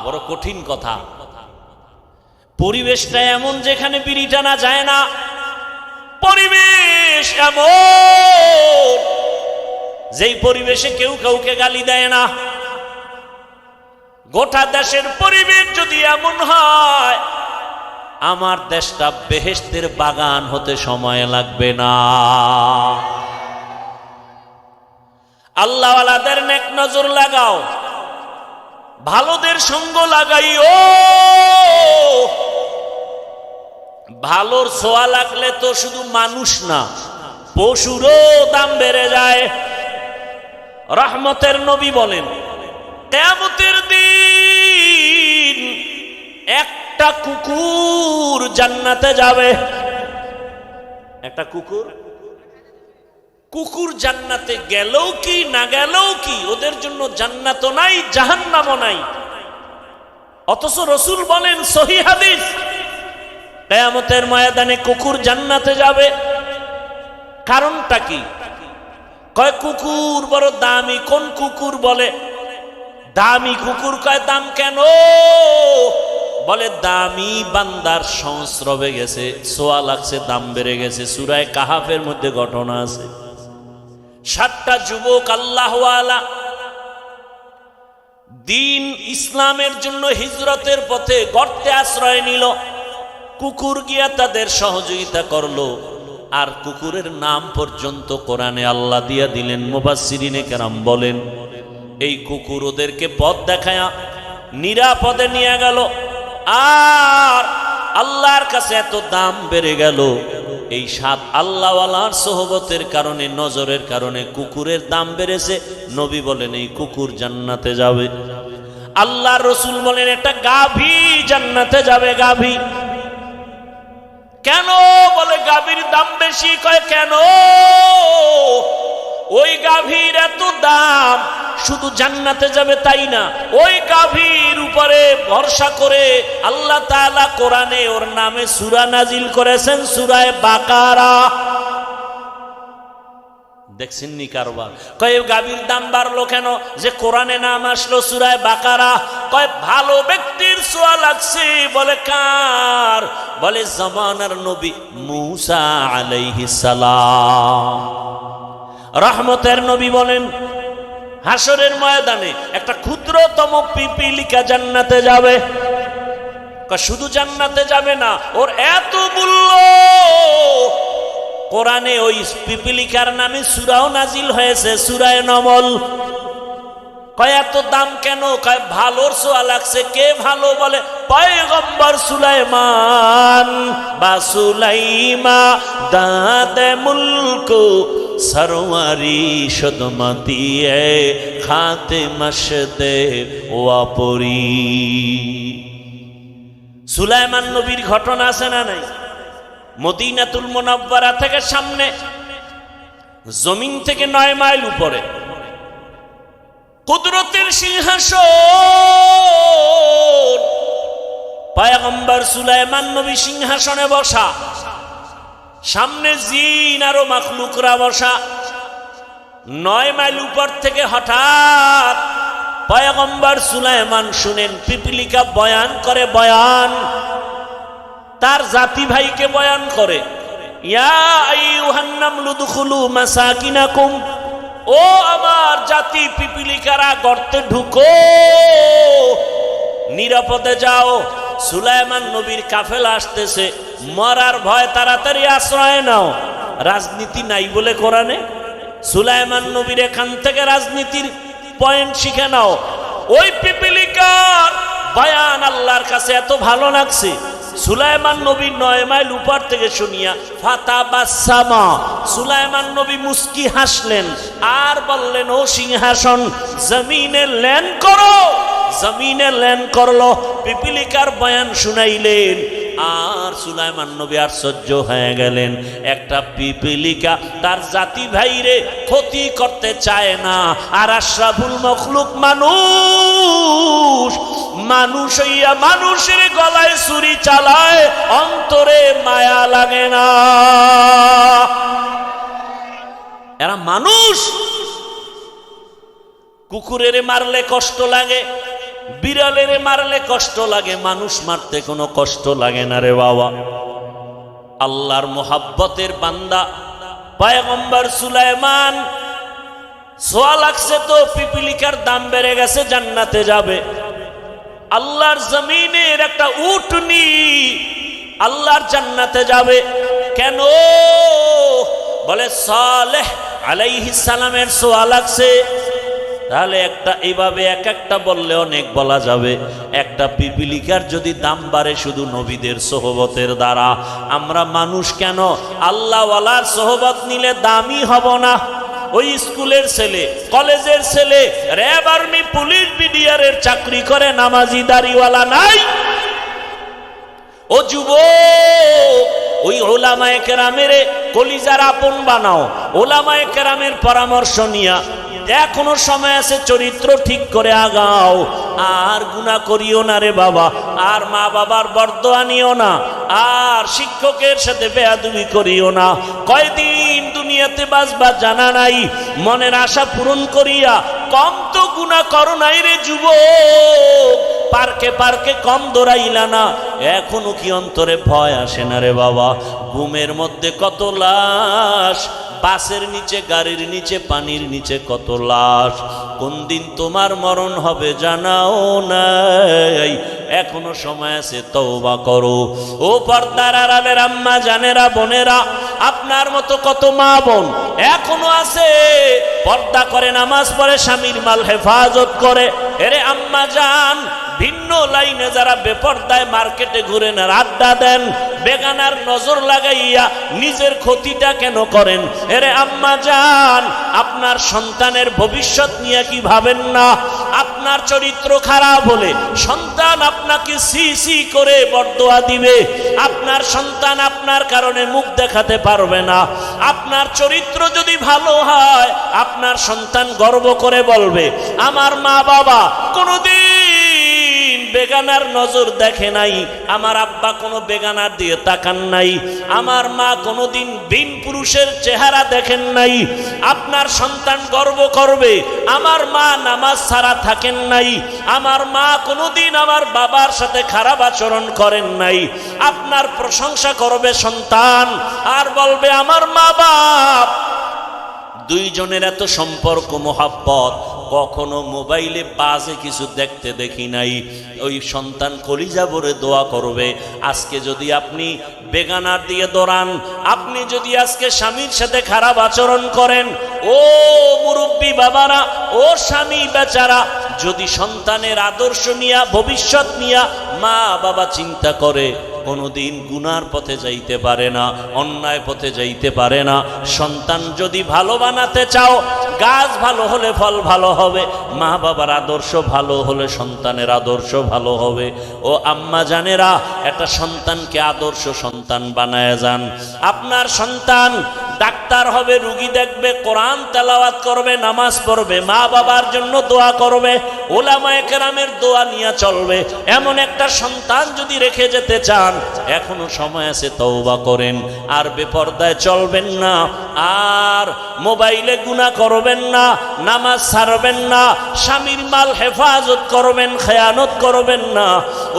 বড় কঠিন কথা। পরিবেশটা এমন যেখানে বিড়ি টানা যায় না। পরিবেশ এমন যেই পরিবেশে কেউ কাউকে গালি দেয় না। গোটা দেশের পরিবেশ যদি এমন হয়, আমার দেশটা বেহেশতের বাগান হতে সময় লাগবে না। আল্লাহওয়ালাদের নেক নজর লাগাও, ভালোদের সঙ্গ লাগাইও। ভালোর ছোঁয়া লাগলে তো শুধু মানুষ না, পশুরও দাম বেড়ে যায়। রহমতের নবী বলেন, কিয়ামতের দিন একটা কুকুর জান্নাতে যাবে। একটা কুকুর জান্নাতে গেলেও কি না গেলেও কি, ওদের জন্য জান্নাতও নাই জাহান্নামও নাই। অথচ রাসূল বলেন, সহিহ হাদিস, কিয়ামতের ময়দানে কুকুর জান্নাতে যাবে। কারণটা কি? কয় কুকুর বড় দামি। কোন কুকুর? বলে দামি কুকুর। কয় দাম কেন? বলে দামি বান্দার সংস্রবে গেছে, ছোঁয়া লাগছে, দাম বেড়ে গেছে। সূরা কাহাফের মধ্যে ঘটনা আছে। 7টা যুবক আল্লাহওয়ালা দিন ইসলামের জন্য হিজরতের পথে গর্তে আশ্রয় নিল। কুকুর গিয়া তাদের সহযোগিতা করলো, আর কুকুরের নাম পর্যন্ত কোরআনে আল্লাহ দিয়া দিলেন। মুফাসসিরিনে কেরাম বলেন, এই কুকুর ওদেরকে পথ দেখায়া নিরাপদে নিয়ে গেল। আর আল্লাহর কাছে এত দাম বেড়ে গেল, এই 7 আল্লাহওয়ালার সোহবতের কারণে, নজরের কারণে কুকুরের দাম বেড়েছে। নবী বলেন এই কুকুর জান্নাতে যাবে। আল্লাহর রাসূল বলেন একটা গাভী জান্নাতে যাবে। গাভী কেন? বলে গাভীর দাম বেশি। বেশি। কয় কেন? ওই গাভীর এত দাম, শুধু জান্নাতে যাবে তাই না, ওই গাভীর উপরে ভরসা করে আল্লাহ তাআলা কোরআনে ওর নামে সূরা নাজিল করেছেন, সূরা বাকারা। দেখছেন নি কারবার? কয় গাভীর দাম বাড়লো কেন? যে কোরআনে নাম আসলো সূরা বাকারা। কয় ভালো ব্যক্তির ছোঁয়া লাগছে। বলে কার? বলে জামানার নবী মূসা আলাইহিস সালাম, রহমতের নবী। বলেন হাসরের ময়দানে একটা ক্ষুদ্রতম পিপিলিকা জান্নাতে যাবে। শুধু জান্নাতে যাবে না, ওর এত মূল্য। কোরআনে ওই পিপিলিকার নামে সূরাও নাজিল হয়েছে, সূরা নমল। কয় এত দাম কেন? কয় ভালোর ছোঁয়া লাগছে। কে ভালো? বলে পয়গম্বর সুলাইমান বা সুলাইমা দাদে মুলক সরওয়ারি সদমতি এ খাতে মশদে ওয়াপরি। সুলাইমান নবীর ঘটনা আছে না নাই? মদিনাতুল মুনাওয়ারা থেকে সামনে, জমিন থেকে 9 মাইল উপরে কুদরতের সিংহাসন, পয়গম্বর সুলাইমান নবী সিংহাসনে বসা, সামনে জিন আরো মাখলুকরা বসা। 9 মাইল উপর থেকে হঠাৎ পয়গম্বর সুলাইমান শুনেন পিপিলিকা বয়ান করে। বয়ান তার জাতি ভাইকে বয়ান করে, ইয়া আইয়ুহান নামলু দুখুলু মাসাকিনাকুম, ও আমার জাতি পিপিলিকারা গর্তে ঢুকো, নিরাপদে যাও। সুলাইমান নবীর কাফেলা আসতেছে, মরার ভয়, তাড়াতাড়ি আশ্রয় নাও। রাজনীতি নাই বলে কোরআনে। সুলাইমান নবীর এখান থেকে রাজনীতির পয়েন্ট শিখে নাও। ওই পিপিলিকার বয়ান আল্লাহর কাছে এত ভালো লাগছে, সুলাইমান নবী 9 মাইল উপর থেকে শুনিয়া ফাতাবাসসামা, সুলাইমান নবী মুস্কি হাসলেন আর বললেন, ও সিংহাসন জমিনে ল্যান্ড করো। জমিনে ল্যান্ড করলো, পিপিলিকার বয়ান শুনাইলেন। আর সুলাইমান নবী আশ্চর্য হয়ে গেলেন, একটা পিপিলিকা তার জাতি ভাইরে ক্ষতি করতে চায় না, আর আশরাফুল মখলুক মানুষ, মানুষ হইয়া মানুষের গলায় ছুরি চালায়, অন্তরে মায়া লাগে না। এরা মানুষ। কুকুরের মারলে কষ্ট লাগে, বিড়ালের মারলে কষ্ট লাগে, মানুষ মারতে কোনো কষ্ট লাগে না রে বাবা। আল্লাহর মোহাব্বতের বান্দা পয়গম্বর সুলাইমান, ছোঁয়া লাগছে তো পিপিলিকার দাম বেড়ে গেছে, জান্নাতে যাবে। আল্লাহর জমিনের একটা উটনি আল্লাহর জান্নাতে যাবে। কেন? বলে সালেহ আলাইহিস সালামের ছোঁয়া লাগছে। তাহলে একটা এইভাবে এক একটা বললে অনেক বলা যাবে। একটা পিপিলিকার যদি দাম বাড়ে শুধু নবীদের সোহবতের দ্বারা, আমরা মানুষ কেন আল্লাহওয়ালার সোহবত নিলে দামি হব না? ওই স্কুলের ছেলে, কলেজের ছেলে, র্যাব, আর্মি, পুলিশ, বিডিআরের চাকরি করে, নামাজি দাড়িওয়ালা নাই। ও যুবক, ওই ওলামায়ে কেরামের কলিজার আপন বানাও, ওলামায়ে কেরামের পরামর্শ নিয়া এখনো সময় আছে, চরিত্র ঠিক করে আগাও। আর গুনাহ করিও না রে বাবা, আর মা বাবার বরদোয়া নিও না, আর শিক্ষকের সাথে বেয়াদবি করিও না। কয়দিন দুনিয়াতে বাঁচবা জানা নাই, মনের আশা পূরণ করিয়া কম তো গুনাহ করো নাই রে যুবক। পার্কে পার্কে কম দৌড়াইলা না, এখনো কি অন্তরে ভয় আসে না রে বাবা? ঘুমের মধ্যে কত লাশ, বাসের নিচে, গাড়ির নিচে, পানির নিচে কত লাশ। কোন দিন তোমার মরণ হবে জানাও নাই, এখনো সময় আছে, তওবা করো। ও পর্দার আড়ালের আম্মা জানেরা, বোনেরা, আপনার মতো কত মা বোন এখনো আছে, পর্দা করে, নামাজ পড়ে, স্বামীর মাল হেফাজত করে। এরে আম্মা জান, ভিন্ন লাইনে যারা বেপর্দায় মার্কেটে ঘুরেন আর আড্ডা দেন, বেগানার নজর লাগাইয়া নিজের ক্ষতিটা কেন করেন? এরে আম্মা জান, আপনার সন্তানের ভবিষ্যৎ নিয়ে কি ভাবেন না? আপনার চরিত্র খারাপ হলে সন্তান আপনাকে সি সি করে বরদোয়া দিবে। আপনার সন্তান আপনার কারণে মুখ দেখাতে পারবে না। আপনার চরিত্র যদি ভালো হয়, আপনার সন্তান গর্ব করে বলবে, আমার মা বাবা কোনোদিন বেগানার নজর দেখে নাই, আমার আব্বা কোনো বেগানার দিয়ে তাকান নাই, আমার মা কোনোদিন বিন পুরুষের চেহারা দেখেন নাই। আপনার সন্তান গর্ব করবে, আমার মা নামাজ ছাড়া থাকেন নাই, আমার মা কোনোদিন আমার বাবার সাথে খারাপ আচরণ করেন নাই। আপনার প্রশংসা করবে সন্তান, আর বলবে আমার মা বাপ দুইজনের এত সম্পর্ক মোহাব্বত, কখনো মোবাইলে বাজে কিছু দেখতে দেখি নাই। ওই সন্তান কলিজা ভরে দোয়া করবে। আজকে যদি আপনি বেগানার দিয়ে দৌড়ান, আপনি যদি আজকে স্বামীর সাথে খারাপ আচরণ করেন, ও মুরব্বী বাবারা, ও স্বামী বেচারা, যদি সন্তানের আদর্শ নিয়া ভবিষ্যৎ নিয়া মা বাবা চিন্তা করে, কোনোদিন গুনার পথে যাইতে পারে না, অন্যায় পথে যাইতে পারে না। সন্তান যদি ভালো বানাতে চাও, গাছ ভালো হলে ফল ভালো হবে, মা বাবার আদর্শ ভালো হলে সন্তানের আদর্শ ভালো হবে। ও আম্মা জানেরা, একটা সন্তানকে আদর্শ সন্তান বানায় যান। আপনার সন্তান ডাক্তার হবে, রুগী দেখবে, কোরআন তেলাওয়াত করবে, নামাজ পড়বে, মা বাবার জন্য দোয়া করবে, ওলামায়ে কেরামের দোয়া নিয়ে চলবে। এমন একটা সন্তান যদি রেখে যেতে চান, এখনো সময় আছে, তওবা করেন। আর বেপরদায় চলবেন না, আর মোবাইলে গুনাহ করবেন না, নামাজ ছাড়বেন না, স্বামীর মাল হেফাজত করবেন, খেয়ানত করবেন না।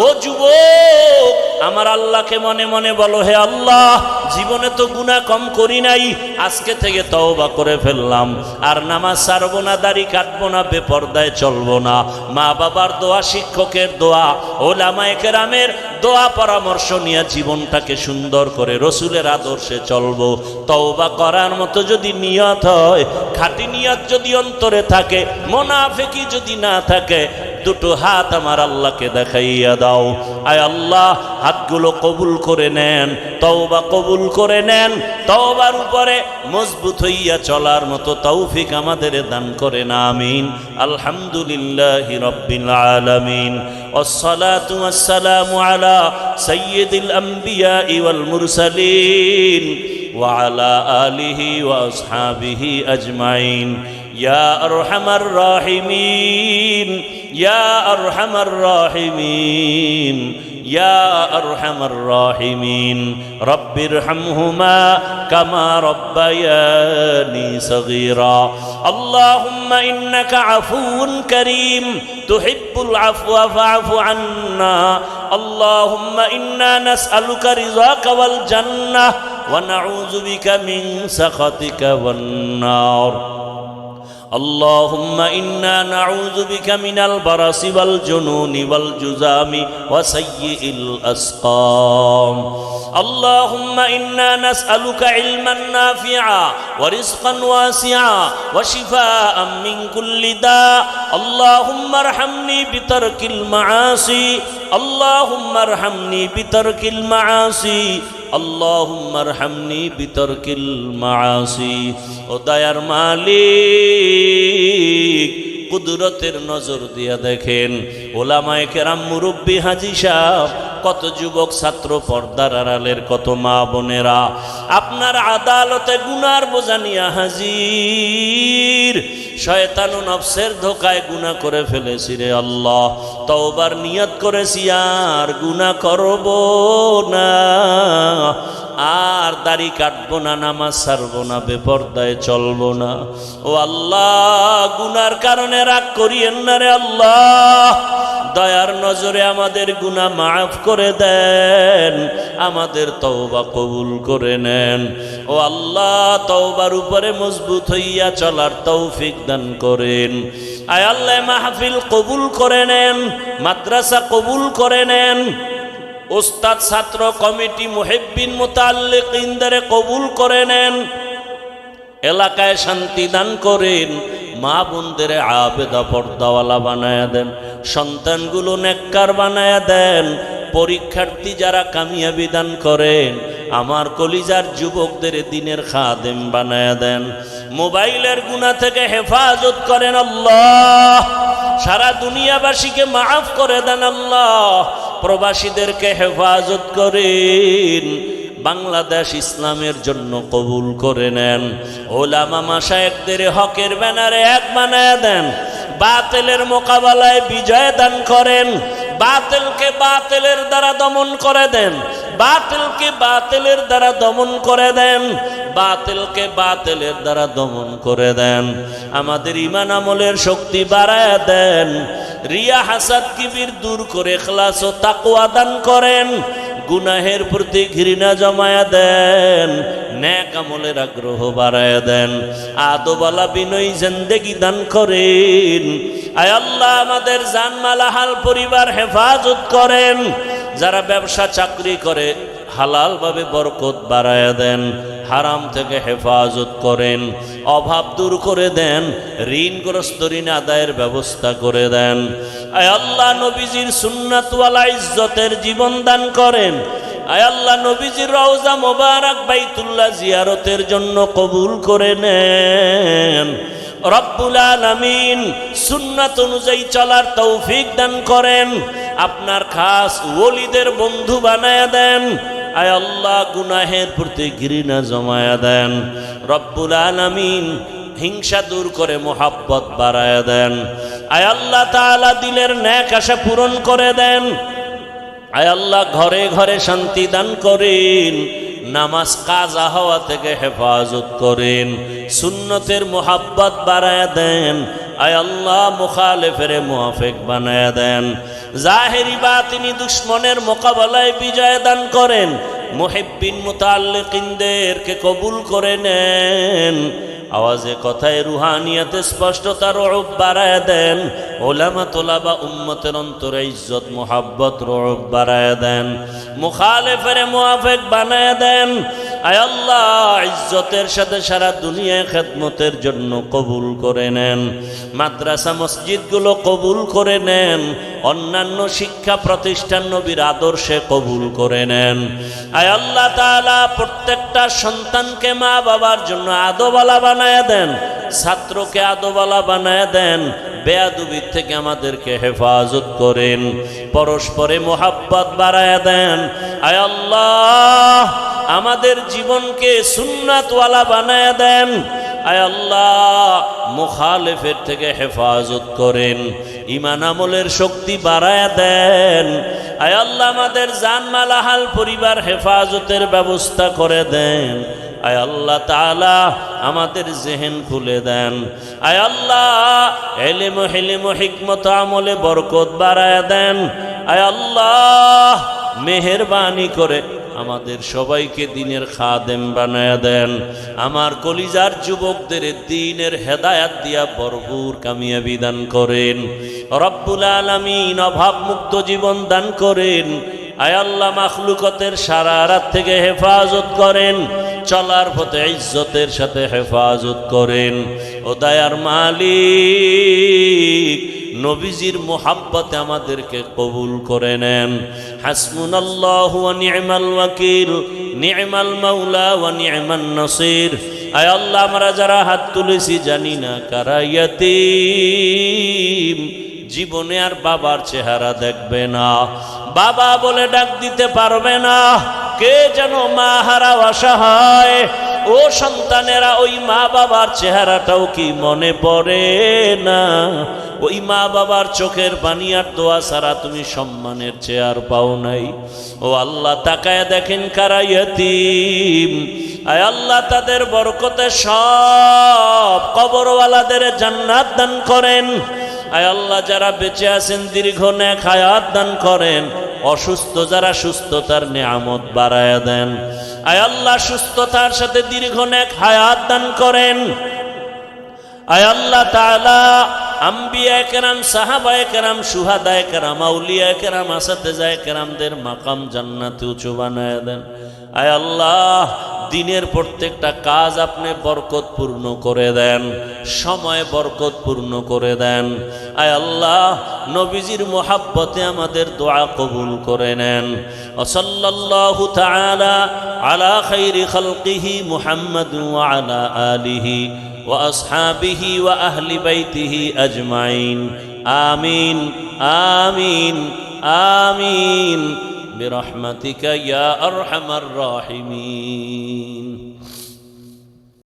ও যুবক, আমার আল্লাহকে মনে মনে বলো, হে আল্লাহ, জীবনে তো গুনাহ কম করি নাই, আজকে থেকে তওবা করে ফেললাম, আর নামাজ ছাড়বো না, দাড়ি কাটবো না, বেপরদায় চলবো না। মা বাবার দোয়া, শিক্ষকের দোয়া, ওলামায়ে কেরামের দোয়া পরামর্শ নিয়ে জীবনটাকে সুন্দর করে রসুলের আদর্শে চলবো। তওবা করার মতো যদি নিয়ত হয়, খাঁটি নিয়ত যদি অন্তরে থাকে, মুনাফিকি যদি না থাকে, দুটো হাত আমার আল্লাহকে দেখাইয়া দাও। আয় আল্লাহ, হাতগুলো কবুল করে নেন, তওবা কবুল করে নেন, তওবার উপরে মজবুত হইয়া চলার মতো তৌফিক আমাদের দান করেন, আমিন। আলহামদুলিল্লাহি রাব্বিল আলামিন, ওয়াসসালাতু ওয়াসসালামু আলা সাইয়্যিদিল আমবিয়া ওয়াল মুরসালিন ওয়া আলা আলিহি ওয়া আসহাবিহি আজমাইন। ইয়া আরহামার রাহিমিন, ইয়া আরহামার রাহিমিন, ইয়া আরহামার রাহিমিন। রব্বিরহামহুমা কামা রব্বায়ানি সগীরা। আল্লাহুম্মা ইন্নাকা আফুউন কারীম তুহিব্বুল আফওয়া ফা'ফু আন্না। আল্লাহুম্মা ইন্না নাসআলুকা রিযাকা ওয়াল জান্নাহ ওয়া নাউযু বিকা মিন সাখাতিকা ওয়ান নার। اللهم إنا نعوذ بك من البرص والجنون والجذام وسيء الأسقام. اللهم إنا نسألك علما نافعا ورزقا واسعا وشفاء من كل داء. اللهم ارحمني بترك المعاصي، اللهم ارحمني بترك المعاصي، اللهم ارحمني بترك المعاصي. ও দয়ার মালিক, কুদরতের নজর দিয়া দেখেন, ওলামায়ে কেরাম, মুরব্বী, হাজী সাহেব, কত যুবক ছাত্র, পর্দার আড়ালের কত মা বোনেরা আপনার আদালতে গুনার বোঝা নিয়া হাজির। শয়তান ও নফসের ধোকায় গুনাহ করে ফেলেছি রে আল্লাহ, তওবার নিয়ত করেছি আর গুনাহ করব না, আর দাড়ি কাটবো না, নামাজ ছাড়বো না, বেপরদায় চলবো না। ও আল্লাহ, গুনার কারণে রাগ করিয়েন না রে আল্লাহ, দয়ার নজরে আমাদের গুনাহ মাফ করে দেন, আমাদের তওবা কবুল করে নেন। ও আল্লাহ, তওবার উপরে মজবুত হইয়া চলার তৌফিক দান করেন। আয় আল্লাহ, মাহফিল কবুল করে নেন, মাদ্রাসা কবুল করে নেন, ওস্তাদ, ছাত্র, কমিটি, মুহিব্বিন, মুতাআল্লিকিনদের কবুল করে নেন, এলাকায় শান্তি দান করেন, মা বোনদের আবেদা পর্দাওয়ালা বানায়া দেন, সন্তানগুলো নেককার বানায়া দেন, পরীক্ষার্থী যারা কামিয়াবি দান করেন, আমার কলিজার যুবকদের দিনের খাদেম বানায়া দেন, মোবাইলের গুনাহ থেকে হেফাজত করেন আল্লাহ, সারা দুনিয়াবাসীকে মাফ করে দেন আল্লাহ, প্রবাসীদেরকে হেফাজত করেন, বাংলাদেশ ইসলামের জন্য কবুল করে নেন। ওলামা মাশায়েখদের হকের ব্যানারে এক বানায় দেন। বাতিলের মোকাবেলায় বিজয় দান করেন। বাতিলকে বাতিলের দ্বারা দমন করে দেন। বাতিলকে বাতিলের দ্বারা দমন করে দেন। বাতিলকে বাতিলের দ্বারা দমন করে দেন। আমাদের ঈমান আমলের শক্তি বাড়ায় দেন। রিয়া হাসাদ কিবির দূর করে ইখলাস ও তাকওয়া দান করেন। গুনাহের প্রতি ঘৃণা জমায়া দেন। নেক আমলের আগ্রহ বাড়ায় দেন। আদবওয়ালা বিনয়ী জিন্দেগি দান করেন। আয় আল্লাহ আমাদের জানমাল হাল পরিবার হেফাজত করেন। যারা ব্যবসা চাকরি করে হালাল ভাবে বরকত বাড়ায় দেন। হারাম থেকে হেফাজত করেন। অভাব দূর করে দেন। ঋণগ্রস্ত ঋণ আদায়ের ব্যবস্থা করে দেন। আয় আল্লাহ নবীজির সুন্নাত ওয়ালা ইজ্জতের জীবন দান করেন। আয় আল্লাহ নবীজির রওজা মোবারক বাইতুল্লাহ জিয়ারতের জন্য কবুল করে নেন। রব্বুল আলামিন সুন্নাত অনুযায়ী চলার তৌফিক দান করেন। আপনার খাস ওলিদের বন্ধু বানায়া দেন। আয় আল্লাহ গুনাহের প্রতি ঘৃণা জমায়া দেন। রব্বুল আলামিন হিংসা দূর করে মোহাব্বত বাড়ায়া দেন। আয় আল্লাহ তাআলা দিলের নেক আশা পূরণ করে দেন। আয় আল্লাহ ঘরে ঘরে শান্তি দান করেন। নামাজ কাজা হওয়া থেকে হেফাজত করেন। সুন্নতের মোহাব্বত বাড়ায়া দেন। আয় আল্লাহ মুখালেফের মুআফিক বানায়া দেন। জাহেরি বাতিনি দুশ্মনের মোকাবেলায় বিজয় দান করেন। মুহিব্বিন মুতাআল্লিকিনদেরকে কবুল করে নেন। আওয়াজে কথায় রুহানিয়াতে স্পষ্টতা রূপ বাড়ায় দেন। ওলামা তোলাবা উম্মতের অন্তরে ইজ্জত মোহাব্বত রূপ বাড়ায় দেন। মুখালেফের মুআফিক বানায় দেন। আয় আল্লাহ ইজ্জতের সাথে সারা দুনিয়ায় খেদমতের জন্য কবুল করে নেন। মাদ্রাসা মসজিদগুলো কবুল করে নেন। অন্যান্য শিক্ষা প্রতিষ্ঠান নবীর আদর্শে কবুল করে নেন। আয় আল্লাহ তাআলা প্রত্যেকটা সন্তানকে মা বাবার জন্য আদবওয়ালা বানায় দেন। ছাত্রকে আদবওয়ালা বানায় দেন। বেয়াদবির থেকে আমাদেরকে হেফাজত করেন। পরস্পরে মোহাব্বত বাড়ায় দেন। আয় আল্লাহ আমাদের জীবনকে সুন্নাতওয়ালা বানায় দেন। আয় আল্লাহ মুখালেফের থেকে হেফাজত করেন। ঈমান আমলের শক্তি বাড়ায় দেন। আয় আল্লাহ আমাদের জানমাল আহাল পরিবার হেফাজতের ব্যবস্থা করে দেন। আয় আল্লাহ তাআলা আমাদের জেহেন খুলে দেন। আয় আল্লাহ ইলম হিলম হিকমত আমলে বরকত বাড়ায় দেন। আয় আল্লাহ মেহেরবানি করে আমাদের সবাইকে দ্বীনের খাদেম বানায় দেন। আমার কলিজার যুবকদের দ্বীনের হেদায়াত দিয়া ভরপুর কামিয়াবি দান করেন। রব্বুল আলামিন অভাব মুক্ত জীবন দান করেন। আয় আল্লাহ মাখলুকতের শারারাত থেকে হেফাজত করেন। চলার পথে ইজ্জতের সাথে হেফাজত করেন। ও দয়ার মালিক নবীজির মোহাব্বতে আমাদেরকে কবুল করে নেন। হাসবুনাল্লাহু ওয়া নি'মাল ওয়াকিল, নি'মাল মাওলা ওয়া নি'মান নাসির। আয় আল্লাহ আমরা যারা হাত তুলেছি জানি না কারা ইয়াতীম, জীবনে আর বাবার চেহারা দেখবে না, বাবা বলে ডাক দিতে পারবে না। কে যেন মা হারা অসহায়। ও সন্তানেরা ওই মা বাবার চেহারাটাও কি মনে পড়ে না? ওই মা বাবার চোখের পানি আর দোয়া ছাড়া তুমি সম্মানের চেয়ার পাও নাই। ও আল্লাহ তাকায় দেখেন কারা ইয়াতীম। আয় আল্লাহ তাদের বরকতে সব কবরওয়ালাদের জান্নাত দান করেন। আয় আল্লাহ যারা বেঁচে আছেন দীর্ঘ নেক হায়াত দান করেন। অসুস্থ যারা সুস্থতার নিয়ামত বাড়ায়া দেন। আয় আল্লাহ সুস্থতার সাথে দীর্ঘ নেক হায়াত দান করেন। আয় আল্লাহ তাআলা আম্বিয়ায়ে কেরাম, সাহাবায়ে কেরাম, শুহাদায়ে কেরাম, আউলিয়ায়ে কেরাম, আসাতেজায়ে কেরামদের মাকাম জান্নাতে উঁচু বানায় দেন। আয় আল্লাহ দিনের প্রত্যেকটা কাজ আপনি বরকতপূর্ণ করে দেন, সময় বরকতপূর্ণ করে দেন। আয় আল্লাহ নবীজির মোহাব্বতে আমাদের দোয়া কবুল করে নেন। সাল্লাল্লাহু তাআলা আলা খাইরি খালকিহি মুহাম্মাদ ওয়া আলা আলিহি ওয়া আসহাবিহি ওয়া আহলি বাইতিহি আজমাইন। আমিন আমিন আমিন برحمتك يا أرحم الراحمين